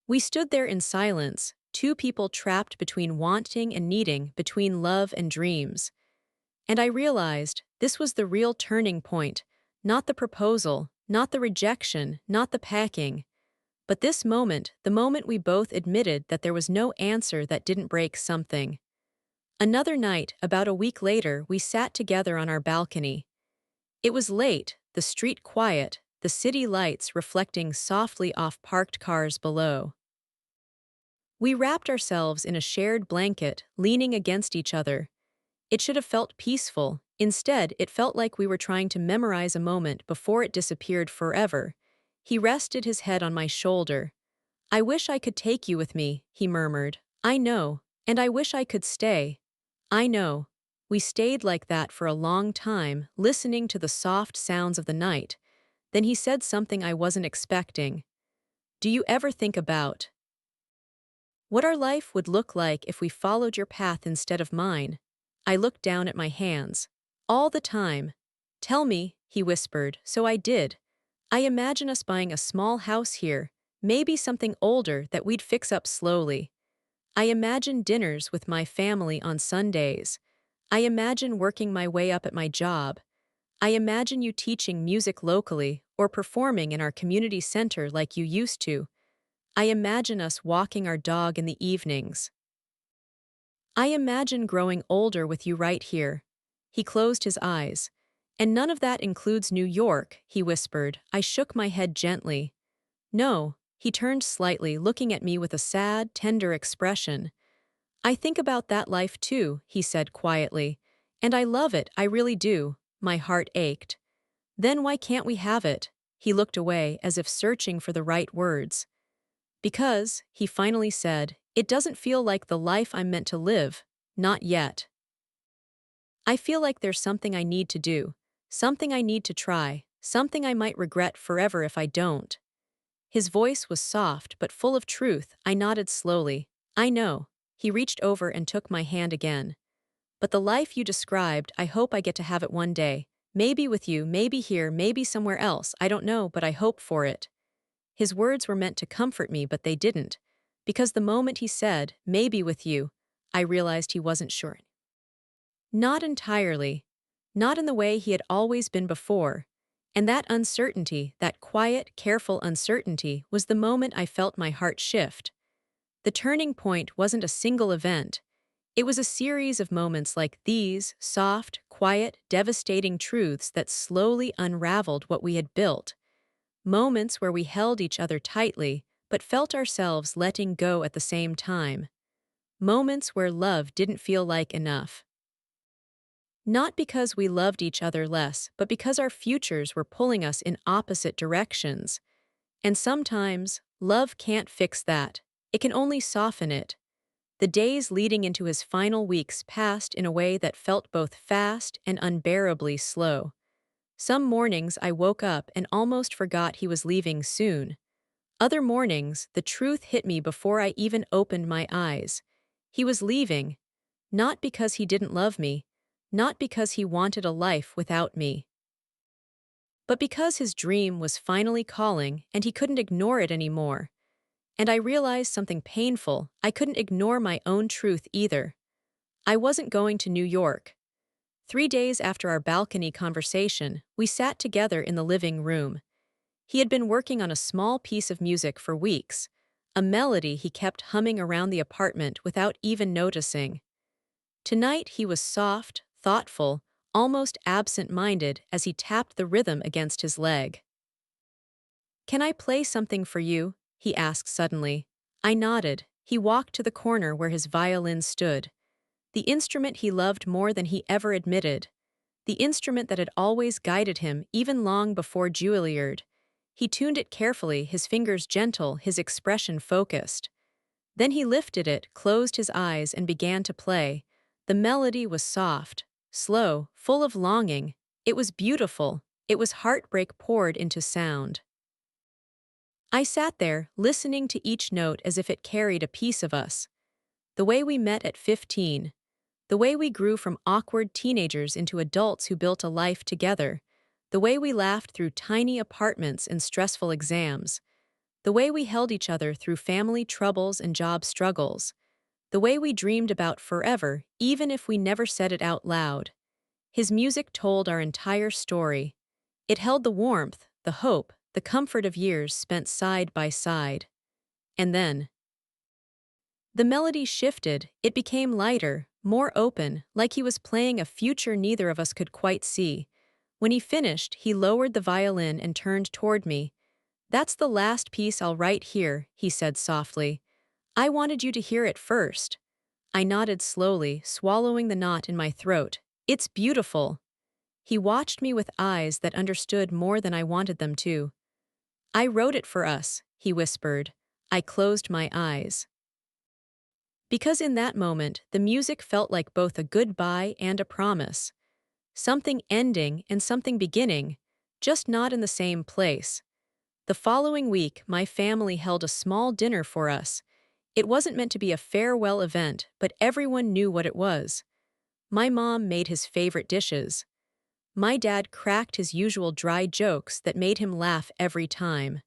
S1: We stood there in silence, two people trapped between wanting and needing, between love and dreams. And I realized this was the real turning point, not the proposal, not the rejection, not the packing. But this moment, the moment we both admitted that there was no answer that didn't break something. Another night, about a week later, we sat together on our balcony. It was late, the street quiet, the city lights reflecting softly off parked cars below. We wrapped ourselves in a shared blanket, leaning against each other. It should have felt peaceful. Instead, it felt like we were trying to memorize a moment before it disappeared forever. He rested his head on my shoulder. "I wish I could take you with me," he murmured. "I know, and I wish I could stay." "I know." We stayed like that for a long time, listening to the soft sounds of the night. Then he said something I wasn't expecting. "Do you ever think about what our life would look like if we followed your path instead of mine?" I looked down at my hands. "All the time." "Tell me," he whispered, so I did. "I imagine us buying a small house here, maybe something older that we'd fix up slowly. I imagine dinners with my family on Sundays. I imagine working my way up at my job. I imagine you teaching music locally or performing in our community center like you used to. I imagine us walking our dog in the evenings. I imagine growing older with you right here." He closed his eyes. "And none of that includes New York," he whispered. I shook my head gently. "No." He turned slightly, looking at me with a sad, tender expression. "I think about that life too," he said quietly. "And I love it, I really do." My heart ached. "Then why can't we have it?" He looked away as if searching for the right words. "Because," he finally said, "it doesn't feel like the life I'm meant to live. Not yet. I feel like there's something I need to do. Something I need to try. Something I might regret forever if I don't." His voice was soft but full of truth. I nodded slowly. "I know." He reached over and took my hand again. "But the life you described, I hope I get to have it one day. Maybe with you, maybe here, maybe somewhere else. I don't know, but I hope for it." His words were meant to comfort me, but they didn't. Because the moment he said, "maybe with you," I realized he wasn't sure. Not entirely. Not in the way he had always been before. And that uncertainty, that quiet, careful uncertainty, was the moment I felt my heart shift. The turning point wasn't a single event. It was a series of moments like these, soft, quiet, devastating truths that slowly unraveled what we had built. Moments where we held each other tightly, but felt ourselves letting go at the same time. Moments where love didn't feel like enough. Not because we loved each other less, but because our futures were pulling us in opposite directions. And sometimes, love can't fix that. It can only soften it. The days leading into his final weeks passed in a way that felt both fast and unbearably slow. Some mornings I woke up and almost forgot he was leaving soon. Other mornings, the truth hit me before I even opened my eyes. He was leaving, not because he didn't love me, not because he wanted a life without me, but because his dream was finally calling and he couldn't ignore it anymore. And I realized something painful. I couldn't ignore my own truth either. I wasn't going to New York. 3 days after our balcony conversation, we sat together in the living room. He had been working on a small piece of music for weeks, a melody he kept humming around the apartment without even noticing. Tonight he was soft, thoughtful, almost absent-minded as he tapped the rhythm against his leg. "Can I play something for you?" he asked suddenly. I nodded. He walked to the corner where his violin stood. The instrument he loved more than he ever admitted. The instrument that had always guided him even long before Juilliard. He tuned it carefully, his fingers gentle, his expression focused. Then he lifted it, closed his eyes, and began to play. The melody was soft, slow, full of longing. It was beautiful. It was heartbreak poured into sound. I sat there, listening to each note as if it carried a piece of us. The way we met at 15. The way we grew from awkward teenagers into adults who built a life together. The way we laughed through tiny apartments and stressful exams. The way we held each other through family troubles and job struggles. The way we dreamed about forever, even if we never said it out loud. His music told our entire story. It held the warmth, the hope, the comfort of years spent side by side. And then, the melody shifted. It became lighter, more open, like he was playing a future neither of us could quite see. When he finished, he lowered the violin and turned toward me. "That's the last piece I'll write here," he said softly. "I wanted you to hear it first." I nodded slowly, swallowing the knot in my throat. "It's beautiful." He watched me with eyes that understood more than I wanted them to. "I wrote it for us," he whispered. I closed my eyes. Because in that moment, the music felt like both a goodbye and a promise. Something ending and something beginning, just not in the same place. The following week, my family held a small dinner for us. It wasn't meant to be a farewell event, but everyone knew what it was. My mom made his favorite dishes. My dad cracked his usual dry jokes that made him laugh every time.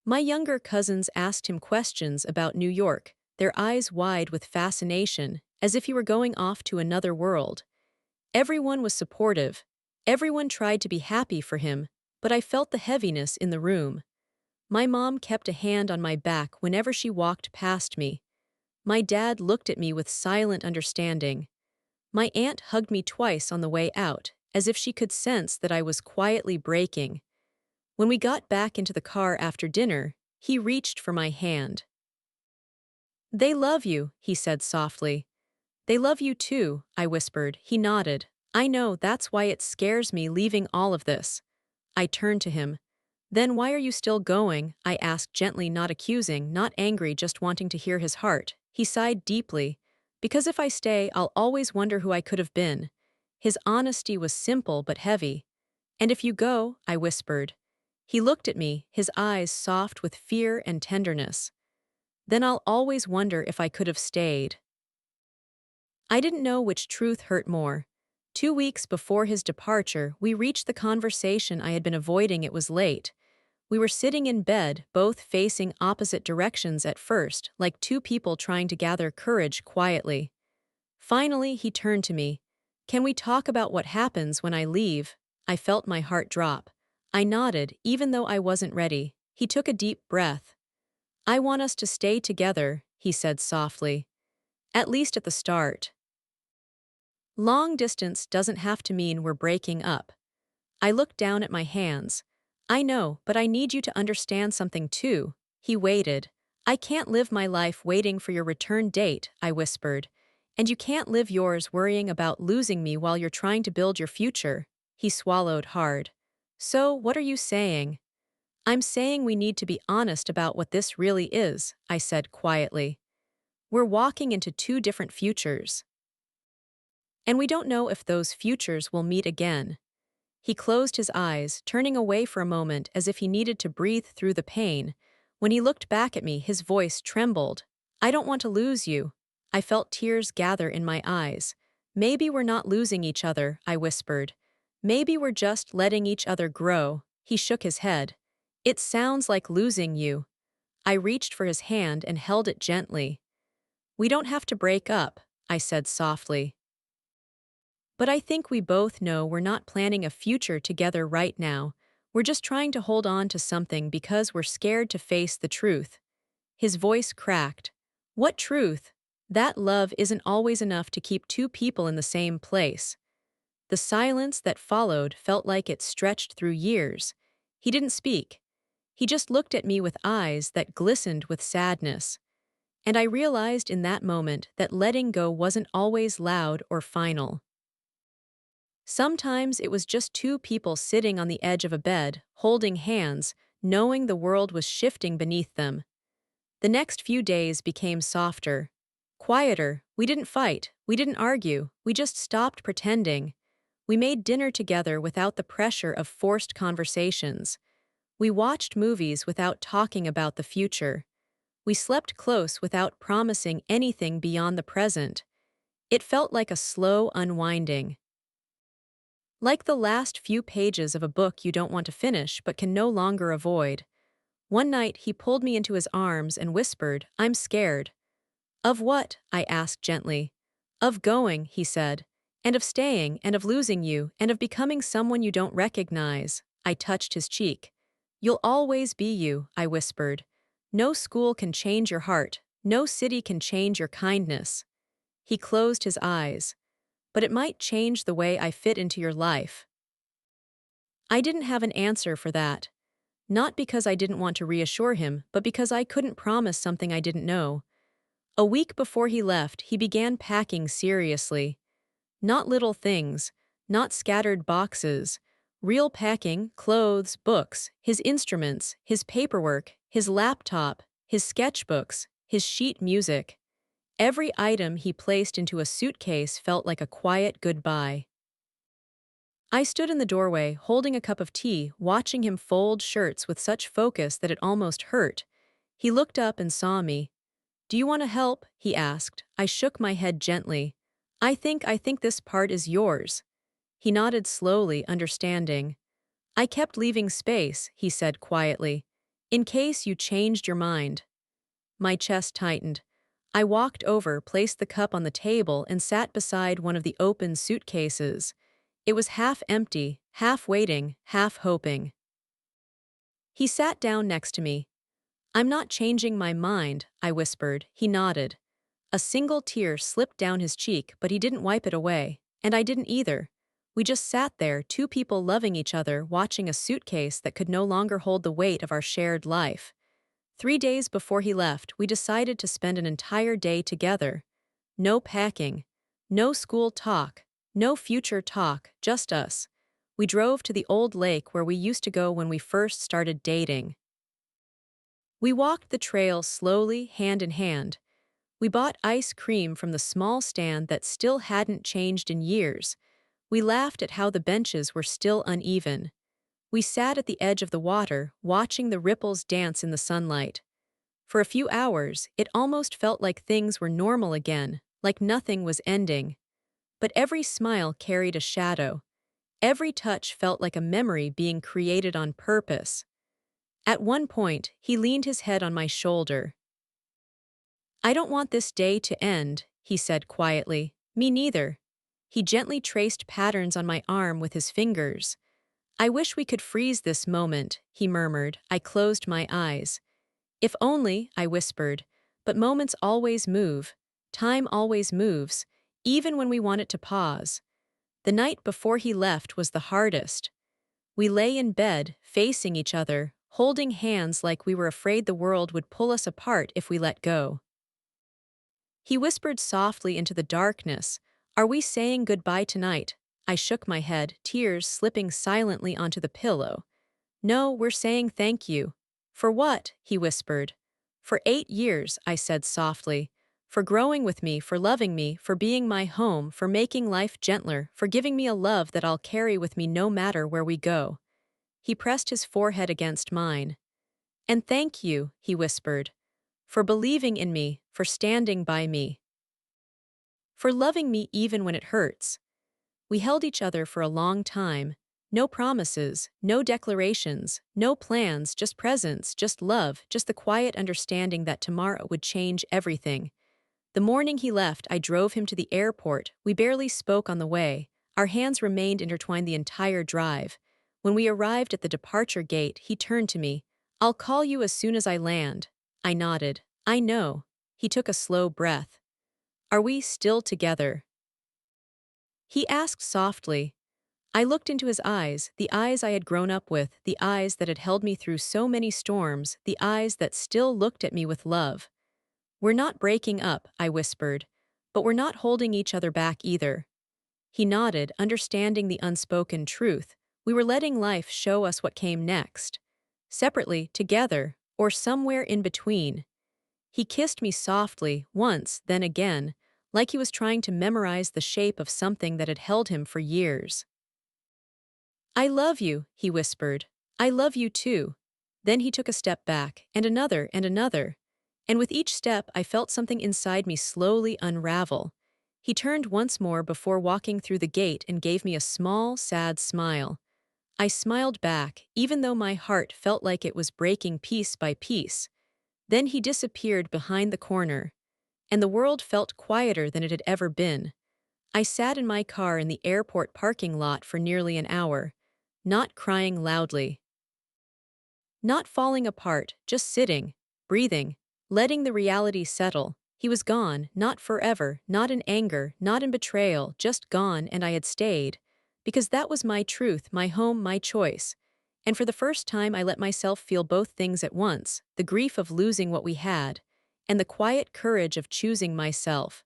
S1: My younger cousins asked him questions about New York, their eyes wide with fascination, as if he were going off to another world. Everyone was supportive. Everyone tried to be happy for him, but I felt the heaviness in the room. My mom kept a hand on my back whenever she walked past me. My dad looked at me with silent understanding. My aunt hugged me twice on the way out, as if she could sense that I was quietly breaking. When we got back into the car after dinner, he reached for my hand. "They love you," he said softly. "They love you too," I whispered. He nodded. "I know, that's why it scares me leaving all of this." I turned to him. "Then why are you still going?" I asked gently, not accusing, not angry, just wanting to hear his heart. He sighed deeply. "Because if I stay, I'll always wonder who I could have been." His honesty was simple but heavy. "And if you go," I whispered. He looked at me, his eyes soft with fear and tenderness. "Then I'll always wonder if I could have stayed." I didn't know which truth hurt more. 2 weeks before his departure, we reached the conversation I had been avoiding. It was late. We were sitting in bed, both facing opposite directions at first, like two people trying to gather courage quietly. Finally, he turned to me. "Can we talk about what happens when I leave?" I felt my heart drop. I nodded, even though I wasn't ready. He took a deep breath. "I want us to stay together," he said softly. "At least at the start. Long distance doesn't have to mean we're breaking up." I looked down at my hands. "I know, but I need you to understand something too." He waited. "I can't live my life waiting for your return date," I whispered. "And you can't live yours worrying about losing me while you're trying to build your future." He swallowed hard. "So, what are you saying?" "I'm saying we need to be honest about what this really is," I said quietly. "We're walking into two different futures. And we don't know if those futures will meet again." He closed his eyes, turning away for a moment as if he needed to breathe through the pain. When he looked back at me, his voice trembled. "I don't want to lose you." I felt tears gather in my eyes. "Maybe we're not losing each other," I whispered. "Maybe we're just letting each other grow." He shook his head. "It sounds like losing you." I reached for his hand and held it gently. "We don't have to break up," I said softly. "But I think we both know we're not planning a future together right now. We're just trying to hold on to something because we're scared to face the truth." His voice cracked. "What truth?" "That love isn't always enough to keep two people in the same place." The silence that followed felt like it stretched through years. He didn't speak. He just looked at me with eyes that glistened with sadness. And I realized in that moment that letting go wasn't always loud or final. Sometimes it was just two people sitting on the edge of a bed, holding hands, knowing the world was shifting beneath them. The next few days became softer. Quieter. We didn't fight. We didn't argue. We just stopped pretending. We made dinner together without the pressure of forced conversations. We watched movies without talking about the future. We slept close without promising anything beyond the present. It felt like a slow unwinding. Like the last few pages of a book you don't want to finish but can no longer avoid. One night he pulled me into his arms and whispered, "I'm scared." "Of what?" I asked gently. "Of going," he said. "And of staying, and of losing you, and of becoming someone you don't recognize." I touched his cheek. "You'll always be you," I whispered. "No school can change your heart. No city can change your kindness." He closed his eyes. "But it might change the way I fit into your life." I didn't have an answer for that. Not because I didn't want to reassure him, but because I couldn't promise something I didn't know. A week before he left, he began packing seriously. Not little things, not scattered boxes. Real packing, clothes, books, his instruments, his paperwork, his laptop, his sketchbooks, his sheet music. Every item he placed into a suitcase felt like a quiet goodbye. I stood in the doorway, holding a cup of tea, watching him fold shirts with such focus that it almost hurt. He looked up and saw me. "Do you want to help?" he asked. I shook my head gently. I think this part is yours." He nodded slowly, understanding. "I kept leaving space," he said quietly, "in case you changed your mind." My chest tightened. I walked over, placed the cup on the table, and sat beside one of the open suitcases. It was half empty, half waiting, half hoping. He sat down next to me. "I'm not changing my mind," I whispered. He nodded. A single tear slipped down his cheek, but he didn't wipe it away, and I didn't either. We just sat there, two people loving each other, watching a suitcase that could no longer hold the weight of our shared life. 3 days before he left, we decided to spend an entire day together. No packing, no school talk, no future talk, just us. We drove to the old lake where we used to go when we first started dating. We walked the trail slowly, hand in hand. We bought ice cream from the small stand that still hadn't changed in years. We laughed at how the benches were still uneven. We sat at the edge of the water, watching the ripples dance in the sunlight. For a few hours, it almost felt like things were normal again, like nothing was ending. But every smile carried a shadow. Every touch felt like a memory being created on purpose. At one point, he leaned his head on my shoulder. "I don't want this day to end," he said quietly. "Me neither." He gently traced patterns on my arm with his fingers. "I wish we could freeze this moment," he murmured. I closed my eyes. "If only," I whispered. But moments always move. Time always moves, even when we want it to pause. The night before he left was the hardest. We lay in bed, facing each other, holding hands like we were afraid the world would pull us apart if we let go. He whispered softly into the darkness, "Are we saying goodbye tonight?" I shook my head, tears slipping silently onto the pillow. "No, we're saying thank you." "For what?" he whispered. "For 8 years," I said softly. "For growing with me, for loving me, for being my home, for making life gentler, for giving me a love that I'll carry with me no matter where we go." He pressed his forehead against mine. "And thank you," he whispered, "for believing in me, for standing by me, for loving me even when it hurts." We held each other for a long time. No promises, no declarations, no plans, just presence, just love, just the quiet understanding that tomorrow would change everything. The morning he left, I drove him to the airport. We barely spoke on the way. Our hands remained intertwined the entire drive. When we arrived at the departure gate, he turned to me. "I'll call you as soon as I land." I nodded. "I know." He took a slow breath. "Are we still together?" He asked softly. I looked into his eyes, the eyes I had grown up with, the eyes that had held me through so many storms, the eyes that still looked at me with love. "We're not breaking up," I whispered, "but we're not holding each other back either." He nodded, understanding the unspoken truth. We were letting life show us what came next. Separately, together, or somewhere in between. He kissed me softly, once, then again, like he was trying to memorize the shape of something that had held him for years. "I love you," he whispered. "I love you too." Then he took a step back, and another, and another. And with each step, I felt something inside me slowly unravel. He turned once more before walking through the gate and gave me a small, sad smile. I smiled back, even though my heart felt like it was breaking piece by piece. Then he disappeared behind the corner, and the world felt quieter than it had ever been. I sat in my car in the airport parking lot for nearly an hour, not crying loudly, not falling apart, just sitting, breathing, letting the reality settle. He was gone, not forever, not in anger, not in betrayal, just gone, and I had stayed. because that was my truth, my home, my choice. And for the first time, I let myself feel both things at once, the grief of losing what we had, and the quiet courage of choosing myself.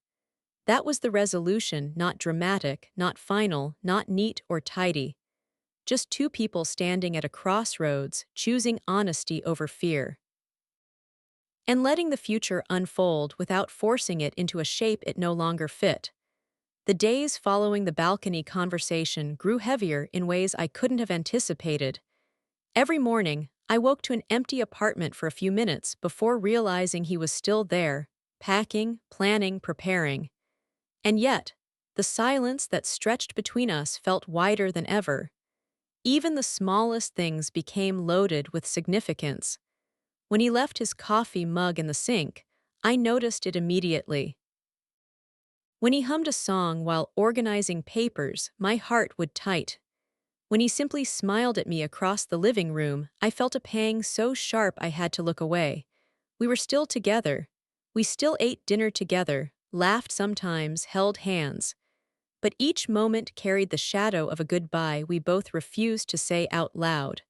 S1: That was the resolution, not dramatic, not final, not neat or tidy. Just two people standing at a crossroads, choosing honesty over fear. And letting the future unfold without forcing it into a shape it no longer fit. The days following the balcony conversation grew heavier in ways I couldn't have anticipated. Every morning, I woke to an empty apartment for a few minutes before realizing he was still there, packing, planning, preparing. And yet, the silence that stretched between us felt wider than ever. Even the smallest things became loaded with significance. When he left his coffee mug in the sink, I noticed it immediately. When he hummed a song while organizing papers, my heart would tight. When he simply smiled at me across the living room, I felt a pang so sharp I had to look away. We were still together. We still ate dinner together, laughed sometimes, held hands. But each moment carried the shadow of a goodbye we both refused to say out loud.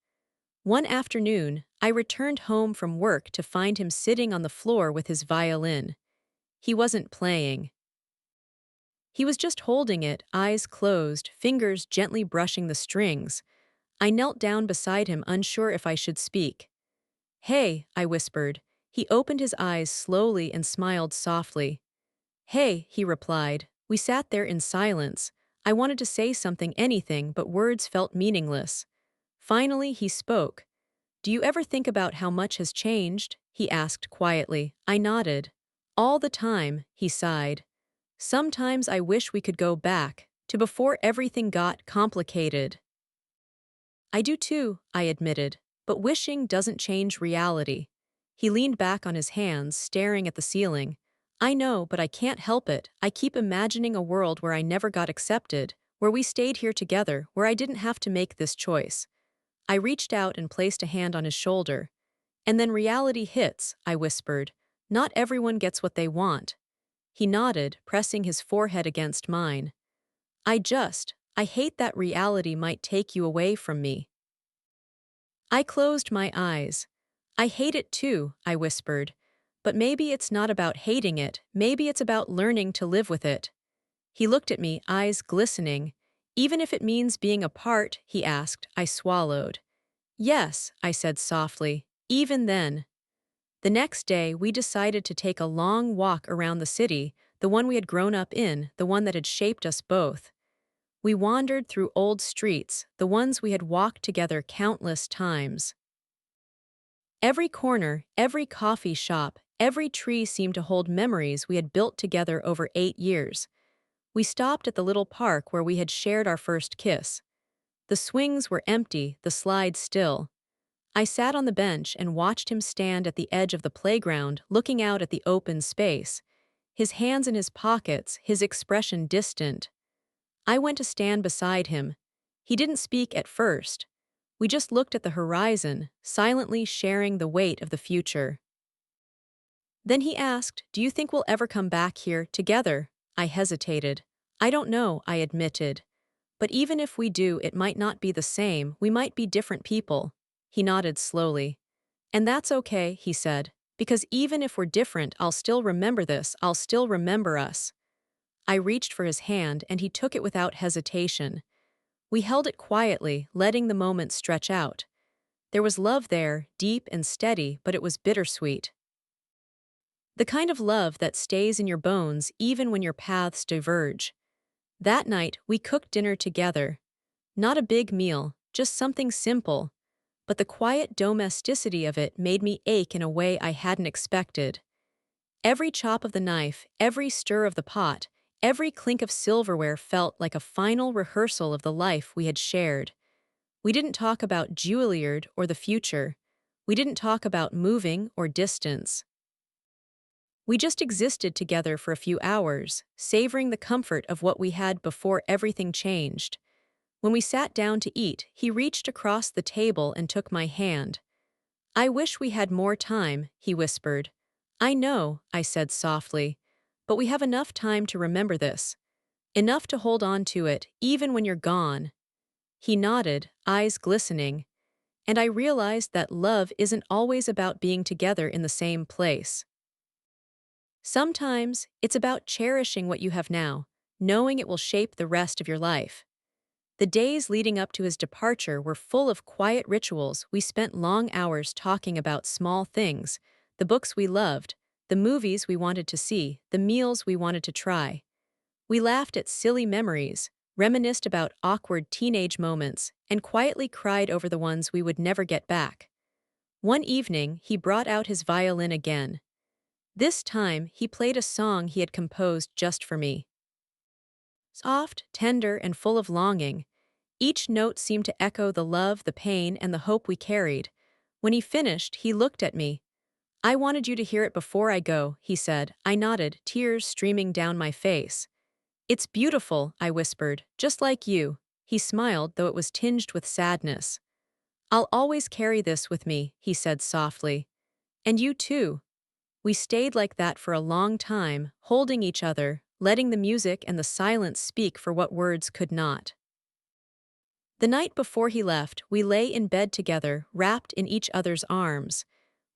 S1: One afternoon, I returned home from work to find him sitting on the floor with his violin. He wasn't playing. He was just holding it, eyes closed, fingers gently brushing the strings. I knelt down beside him, unsure if I should speak. "Hey," I whispered. He opened his eyes slowly and smiled softly. "Hey," he replied. We sat there in silence. I wanted to say something, anything, but words felt meaningless. Finally, he spoke. "Do you ever think about how much has changed?" he asked quietly. I nodded. "All the time," he sighed. "Sometimes I wish we could go back, to before everything got complicated." "I do too," I admitted, "but wishing doesn't change reality." He leaned back on his hands, staring at the ceiling. "I know, but I can't help it. I keep imagining a world where I never got accepted, where we stayed here together, where I didn't have to make this choice." I reached out and placed a hand on his shoulder. "And then reality hits," I whispered. "Not everyone gets what they want." He nodded, pressing his forehead against mine. I hate that reality might take you away from me." I closed my eyes. "I hate it too," I whispered. "But maybe it's not about hating it, maybe it's about learning to live with it." He looked at me, eyes glistening. "Even if it means being apart?" he asked. I swallowed. "Yes," I said softly, "even then." The next day, we decided to take a long walk around the city, the one we had grown up in, the one that had shaped us both. We wandered through old streets, the ones we had walked together countless times. Every corner, every coffee shop, every tree seemed to hold memories we had built together over 8 years. We stopped at the little park where we had shared our first kiss. The swings were empty, the slides still. I sat on the bench and watched him stand at the edge of the playground, looking out at the open space. His hands in his pockets, his expression distant. I went to stand beside him. He didn't speak at first. We just looked at the horizon, silently sharing the weight of the future. Then he asked, "Do you think we'll ever come back here, together?" I hesitated. "I don't know," I admitted. "But even if we do, it might not be the same, we might be different people." He nodded slowly. "And that's okay," he said, "because even if we're different, I'll still remember this, I'll still remember us." I reached for his hand and he took it without hesitation. We held it quietly, letting the moment stretch out. There was love there, deep and steady, but it was bittersweet. The kind of love that stays in your bones even when your paths diverge. That night, we cooked dinner together. Not a big meal, just something simple. But the quiet domesticity of it made me ache in a way I hadn't expected. Every chop of the knife, every stir of the pot, every clink of silverware felt like a final rehearsal of the life we had shared. We didn't talk about Juilliard or the future. We didn't talk about moving or distance. We just existed together for a few hours, savoring the comfort of what we had before everything changed. When we sat down to eat, he reached across the table and took my hand. "I wish we had more time," he whispered. "I know," I said softly, "but we have enough time to remember this. Enough to hold on to it, even when you're gone." He nodded, eyes glistening, and I realized that love isn't always about being together in the same place. Sometimes it's about cherishing what you have now, knowing it will shape the rest of your life. The days leading up to his departure were full of quiet rituals. We spent long hours talking about small things, the books we loved, the movies we wanted to see, the meals we wanted to try. We laughed at silly memories, reminisced about awkward teenage moments, and quietly cried over the ones we would never get back. One evening, he brought out his violin again. This time, he played a song he had composed just for me. Soft, tender, and full of longing, each note seemed to echo the love, the pain, and the hope we carried. When he finished, he looked at me. "I wanted you to hear it before I go," he said. I nodded, tears streaming down my face. "It's beautiful," I whispered, "just like you." He smiled, though it was tinged with sadness. "I'll always carry this with me," he said softly. "And you too." We stayed like that for a long time, holding each other, letting the music and the silence speak for what words could not. The night before he left, we lay in bed together, wrapped in each other's arms.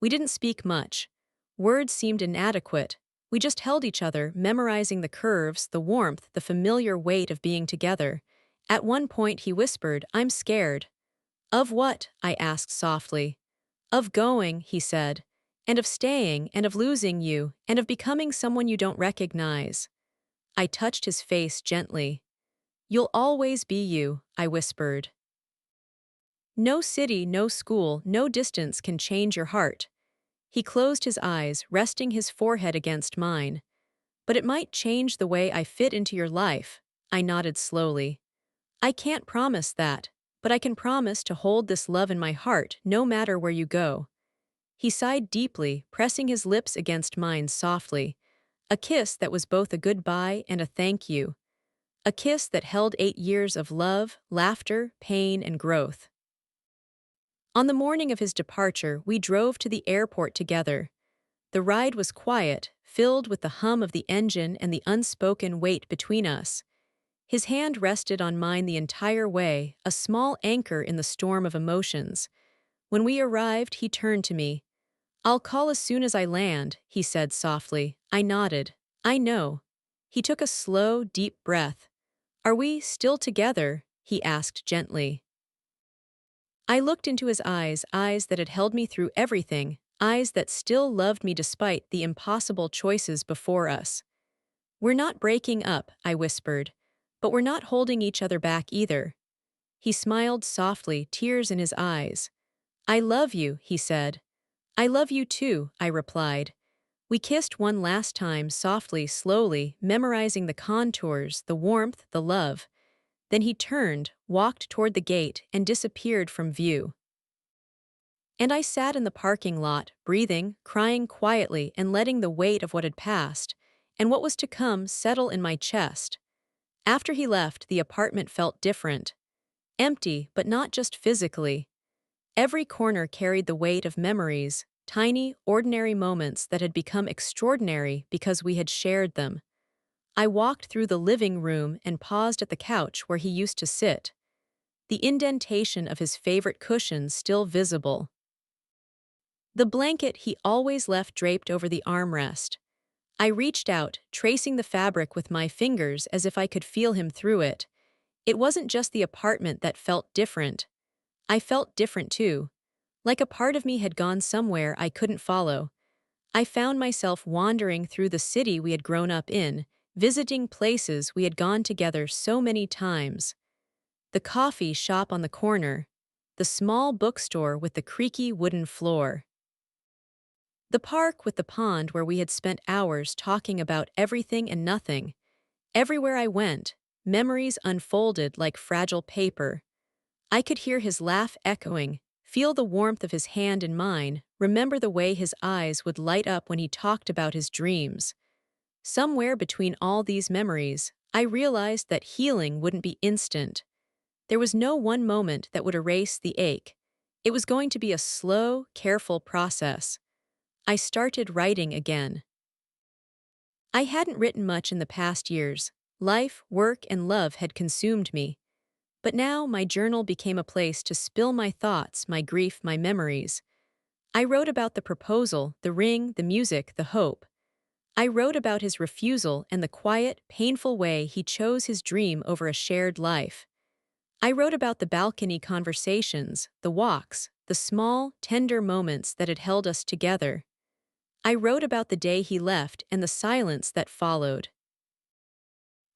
S1: We didn't speak much. Words seemed inadequate. We just held each other, memorizing the curves, the warmth, the familiar weight of being together. At one point he whispered, "I'm scared." "Of what?" I asked softly. "Of going," he said, "and of staying, and of losing you, and of becoming someone you don't recognize." I touched his face gently. "You'll always be you," I whispered. "No city, no school, no distance can change your heart." He closed his eyes, resting his forehead against mine. "But it might change the way I fit into your life." I nodded slowly. "I can't promise that, but I can promise to hold this love in my heart no matter where you go." He sighed deeply, pressing his lips against mine softly. A kiss that was both a goodbye and a thank you. A kiss that held 8 years of love, laughter, pain, and growth. On the morning of his departure, we drove to the airport together. The ride was quiet, filled with the hum of the engine and the unspoken weight between us. His hand rested on mine the entire way, a small anchor in the storm of emotions. When we arrived, he turned to me. "I'll call as soon as I land," he said softly. I nodded. "I know." He took a slow, deep breath. "Are we still together?" he asked gently. I looked into his eyes, eyes that had held me through everything, eyes that still loved me despite the impossible choices before us. "We're not breaking up," I whispered, "but we're not holding each other back either." He smiled softly, tears in his eyes. "I love you," he said. "I love you too," I replied. We kissed one last time, softly, slowly, memorizing the contours, the warmth, the love. Then he turned, walked toward the gate, and disappeared from view. And I sat in the parking lot, breathing, crying quietly, and letting the weight of what had passed, and what was to come, settle in my chest. After he left, the apartment felt different. Empty, but not just physically. Every corner carried the weight of memories, tiny, ordinary moments that had become extraordinary because we had shared them. I walked through the living room and paused at the couch where he used to sit, the indentation of his favorite cushion still visible. The blanket he always left draped over the armrest. I reached out, tracing the fabric with my fingers as if I could feel him through it. It wasn't just the apartment that felt different. I felt different too. Like a part of me had gone somewhere I couldn't follow. I found myself wandering through the city we had grown up in, visiting places we had gone together so many times. The coffee shop on the corner, the small bookstore with the creaky wooden floor, the park with the pond where we had spent hours talking about everything and nothing. Everywhere I went, memories unfolded like fragile paper. I could hear his laugh echoing, feel the warmth of his hand in mine, remember the way his eyes would light up when he talked about his dreams. Somewhere between all these memories, I realized that healing wouldn't be instant. There was no one moment that would erase the ache. It was going to be a slow, careful process. I started writing again. I hadn't written much in the past years. Life, work, and love had consumed me. But now my journal became a place to spill my thoughts, my grief, my memories. I wrote about the proposal, the ring, the music, the hope. I wrote about his refusal and the quiet, painful way he chose his dream over a shared life. I wrote about the balcony conversations, the walks, the small, tender moments that had held us together. I wrote about the day he left and the silence that followed.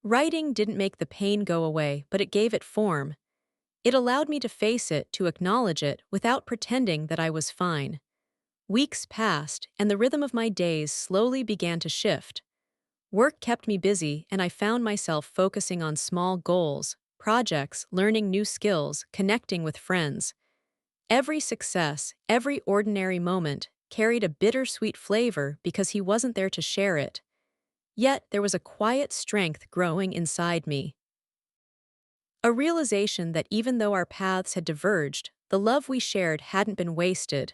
S1: Writing didn't make the pain go away, but it gave it form. It allowed me to face it, to acknowledge it, without pretending that I was fine. Weeks passed, and the rhythm of my days slowly began to shift. Work kept me busy, and I found myself focusing on small goals, projects, learning new skills, connecting with friends. Every success, every ordinary moment, carried a bittersweet flavor because he wasn't there to share it. Yet there was a quiet strength growing inside me. A realization that even though our paths had diverged, the love we shared hadn't been wasted.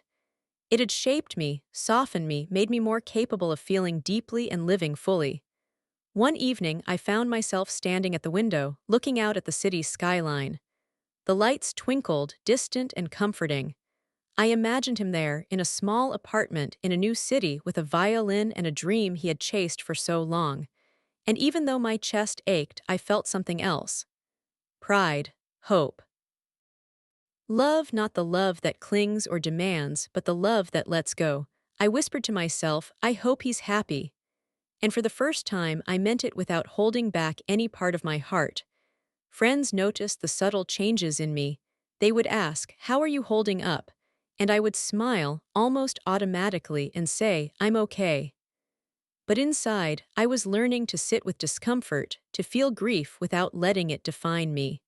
S1: It had shaped me, softened me, made me more capable of feeling deeply and living fully. One evening, I found myself standing at the window, looking out at the city's skyline. The lights twinkled, distant and comforting. I imagined him there, in a small apartment in a new city with a violin and a dream he had chased for so long. And even though my chest ached, I felt something else. Pride, hope. Love, not the love that clings or demands, but the love that lets go. I whispered to myself, I hope he's happy. And for the first time, I meant it without holding back any part of my heart. Friends noticed the subtle changes in me. They would ask, how are you holding up? And I would smile, almost automatically, and say, I'm okay. But inside, I was learning to sit with discomfort, to feel grief without letting it define me.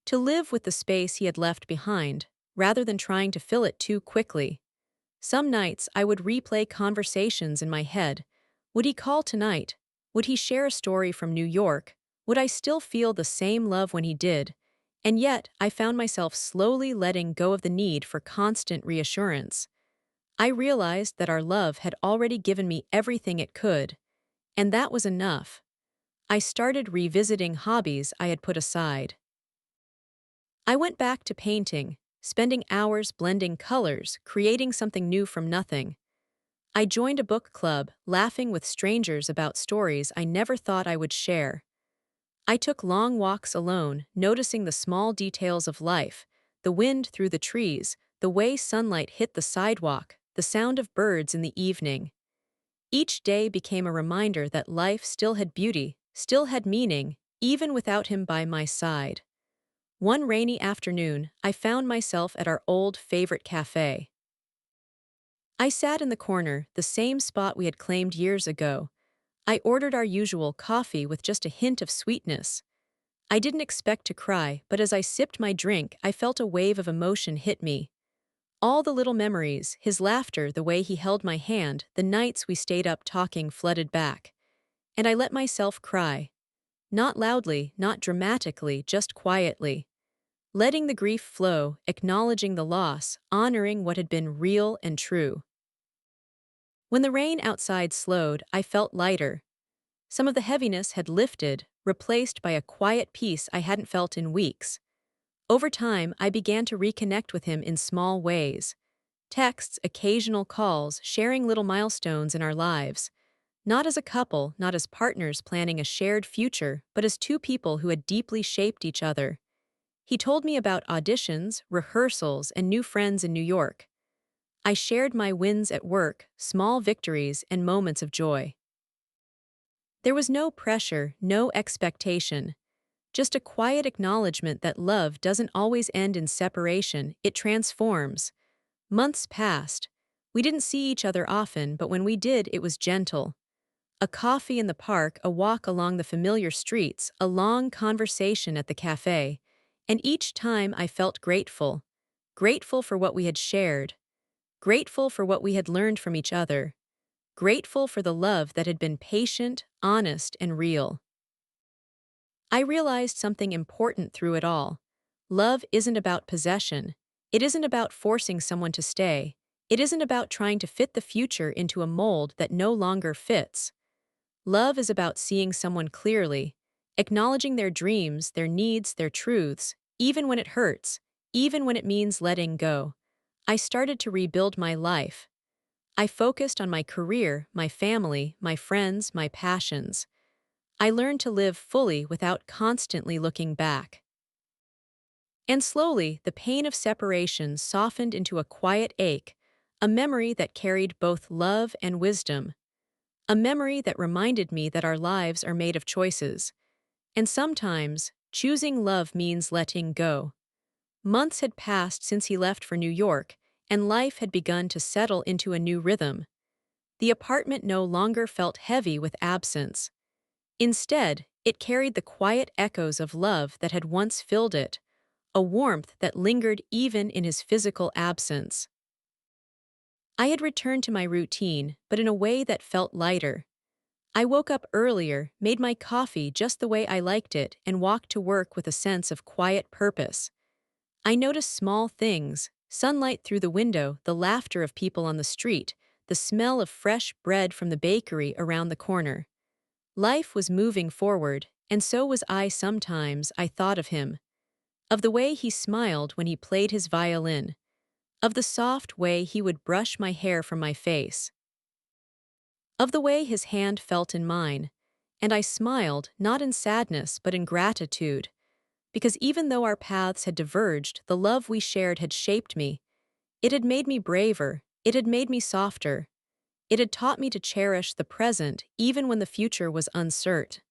S1: To live with the space he had left behind, rather than trying to fill it too quickly. Some nights I would replay conversations in my head. Would he call tonight? Would he share a story from New York? Would I still feel the same love when he did? And yet, I found myself slowly letting go of the need for constant reassurance. I realized that our love had already given me everything it could, and that was enough. I started revisiting hobbies I had put aside. I went back to painting, spending hours blending colors, creating something new from nothing. I joined a book club, laughing with strangers about stories I never thought I would share. I took long walks alone, noticing the small details of life, the wind through the trees, the way sunlight hit the sidewalk, the sound of birds in the evening. Each day became a reminder that life still had beauty, still had meaning, even without him by my side. One rainy afternoon, I found myself at our old favorite cafe. I sat in the corner, the same spot we had claimed years ago. I ordered our usual coffee with just a hint of sweetness. I didn't expect to cry, but as I sipped my drink, I felt a wave of emotion hit me. All the little memories, his laughter, the way he held my hand, the nights we stayed up talking flooded back. And I let myself cry. Not loudly, not dramatically, just quietly. Letting the grief flow, acknowledging the loss, honoring what had been real and true. When the rain outside slowed, I felt lighter. Some of the heaviness had lifted, replaced by a quiet peace I hadn't felt in weeks. Over time, I began to reconnect with him in small ways. Texts, occasional calls, sharing little milestones in our lives. Not as a couple, not as partners planning a shared future, but as two people who had deeply shaped each other. He told me about auditions, rehearsals, and new friends in New York. I shared my wins at work, small victories, and moments of joy. There was no pressure, no expectation. Just a quiet acknowledgement that love doesn't always end in separation, it transforms. Months passed. We didn't see each other often, but when we did, it was gentle. A coffee in the park, a walk along the familiar streets, a long conversation at the cafe. And each time I felt grateful. Grateful for what we had shared. Grateful for what we had learned from each other. Grateful for the love that had been patient, honest, and real. I realized something important through it all. Love isn't about possession. It isn't about forcing someone to stay. It isn't about trying to fit the future into a mold that no longer fits. Love is about seeing someone clearly, acknowledging their dreams, their needs, their truths, even when it hurts, even when it means letting go. I started to rebuild my life. I focused on my career, my family, my friends, my passions. I learned to live fully without constantly looking back. And slowly, the pain of separation softened into a quiet ache, a memory that carried both love and wisdom, a memory that reminded me that our lives are made of choices. And sometimes, choosing love means letting go. Months had passed since he left for New York, and life had begun to settle into a new rhythm. The apartment no longer felt heavy with absence. Instead, it carried the quiet echoes of love that had once filled it, a warmth that lingered even in his physical absence. I had returned to my routine, but in a way that felt lighter. I woke up earlier, made my coffee just the way I liked it, and walked to work with a sense of quiet purpose. I noticed small things: sunlight through the window, the laughter of people on the street, the smell of fresh bread from the bakery around the corner. Life was moving forward, and so was I. Sometimes I thought of him, of the way he smiled when he played his violin, of the soft way he would brush my hair from my face, of the way his hand felt in mine, and I smiled not in sadness but in gratitude, because even though our paths had diverged, the love we shared had shaped me. It had made me braver, it had made me softer, it had taught me to cherish the present even when the future was uncertain.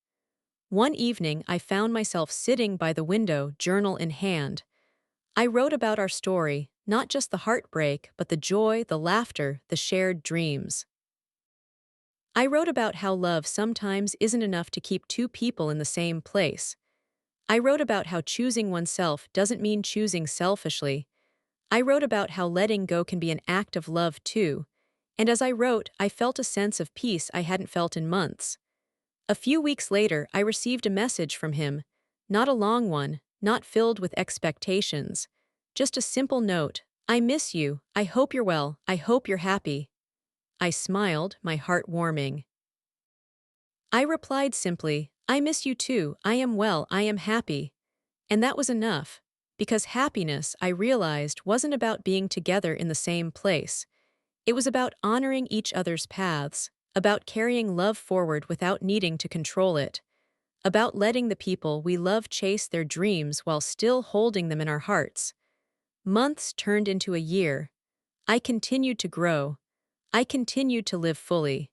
S1: One evening, I found myself sitting by the window, journal in hand. I wrote about our story, not just the heartbreak, but the joy, the laughter, the shared dreams. I wrote about how love sometimes isn't enough to keep two people in the same place. I wrote about how choosing oneself doesn't mean choosing selfishly. I wrote about how letting go can be an act of love too. And as I wrote, I felt a sense of peace I hadn't felt in months. A few weeks later, I received a message from him, not a long one, not filled with expectations, just a simple note: "I miss you, I hope you're well, I hope you're happy." I smiled, my heart warming. I replied simply, "I miss you too, I am well, I am happy." And that was enough, because happiness, I realized, wasn't about being together in the same place. It was about honoring each other's paths, about carrying love forward without needing to control it, about letting the people we love chase their dreams while still holding them in our hearts. Months turned into a year. I continued to grow. I continued to live fully.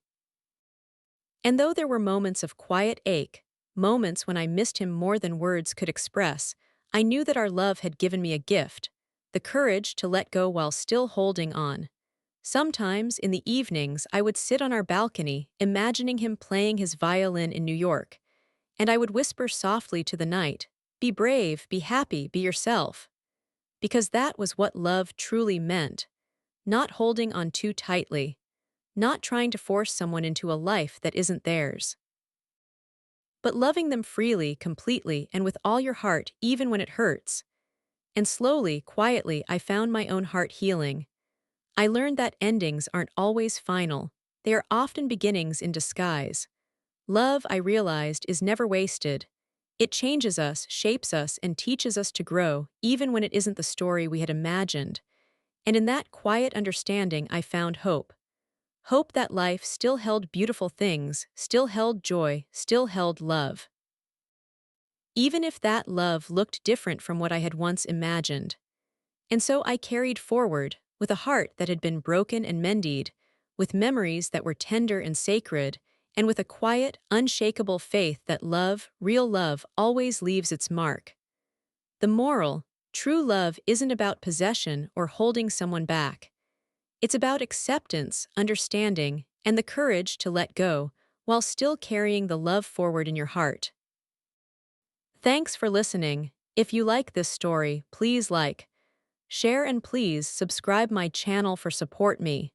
S1: And though there were moments of quiet ache, moments when I missed him more than words could express, I knew that our love had given me a gift: the courage to let go while still holding on. Sometimes, in the evenings, I would sit on our balcony, imagining him playing his violin in New York, and I would whisper softly to the night, "Be brave, be happy, be yourself." Because that was what love truly meant: not holding on too tightly, not trying to force someone into a life that isn't theirs, but loving them freely, completely, and with all your heart, even when it hurts. And slowly, quietly, I found my own heart healing. I learned that endings aren't always final, they are often beginnings in disguise. Love, I realized, is never wasted. It changes us, shapes us, and teaches us to grow, even when it isn't the story we had imagined. And in that quiet understanding, I found hope. Hope that life still held beautiful things, still held joy, still held love. Even if that love looked different from what I had once imagined. And so I carried forward, with a heart that had been broken and mended, with memories that were tender and sacred, and with a quiet, unshakable faith that love, real love, always leaves its mark. The moral: true love isn't about possession or holding someone back. It's about acceptance, understanding, and the courage to let go, while still carrying the love forward in your heart. Thanks for listening. If you like this story, please like, share, and please subscribe my channel for support me.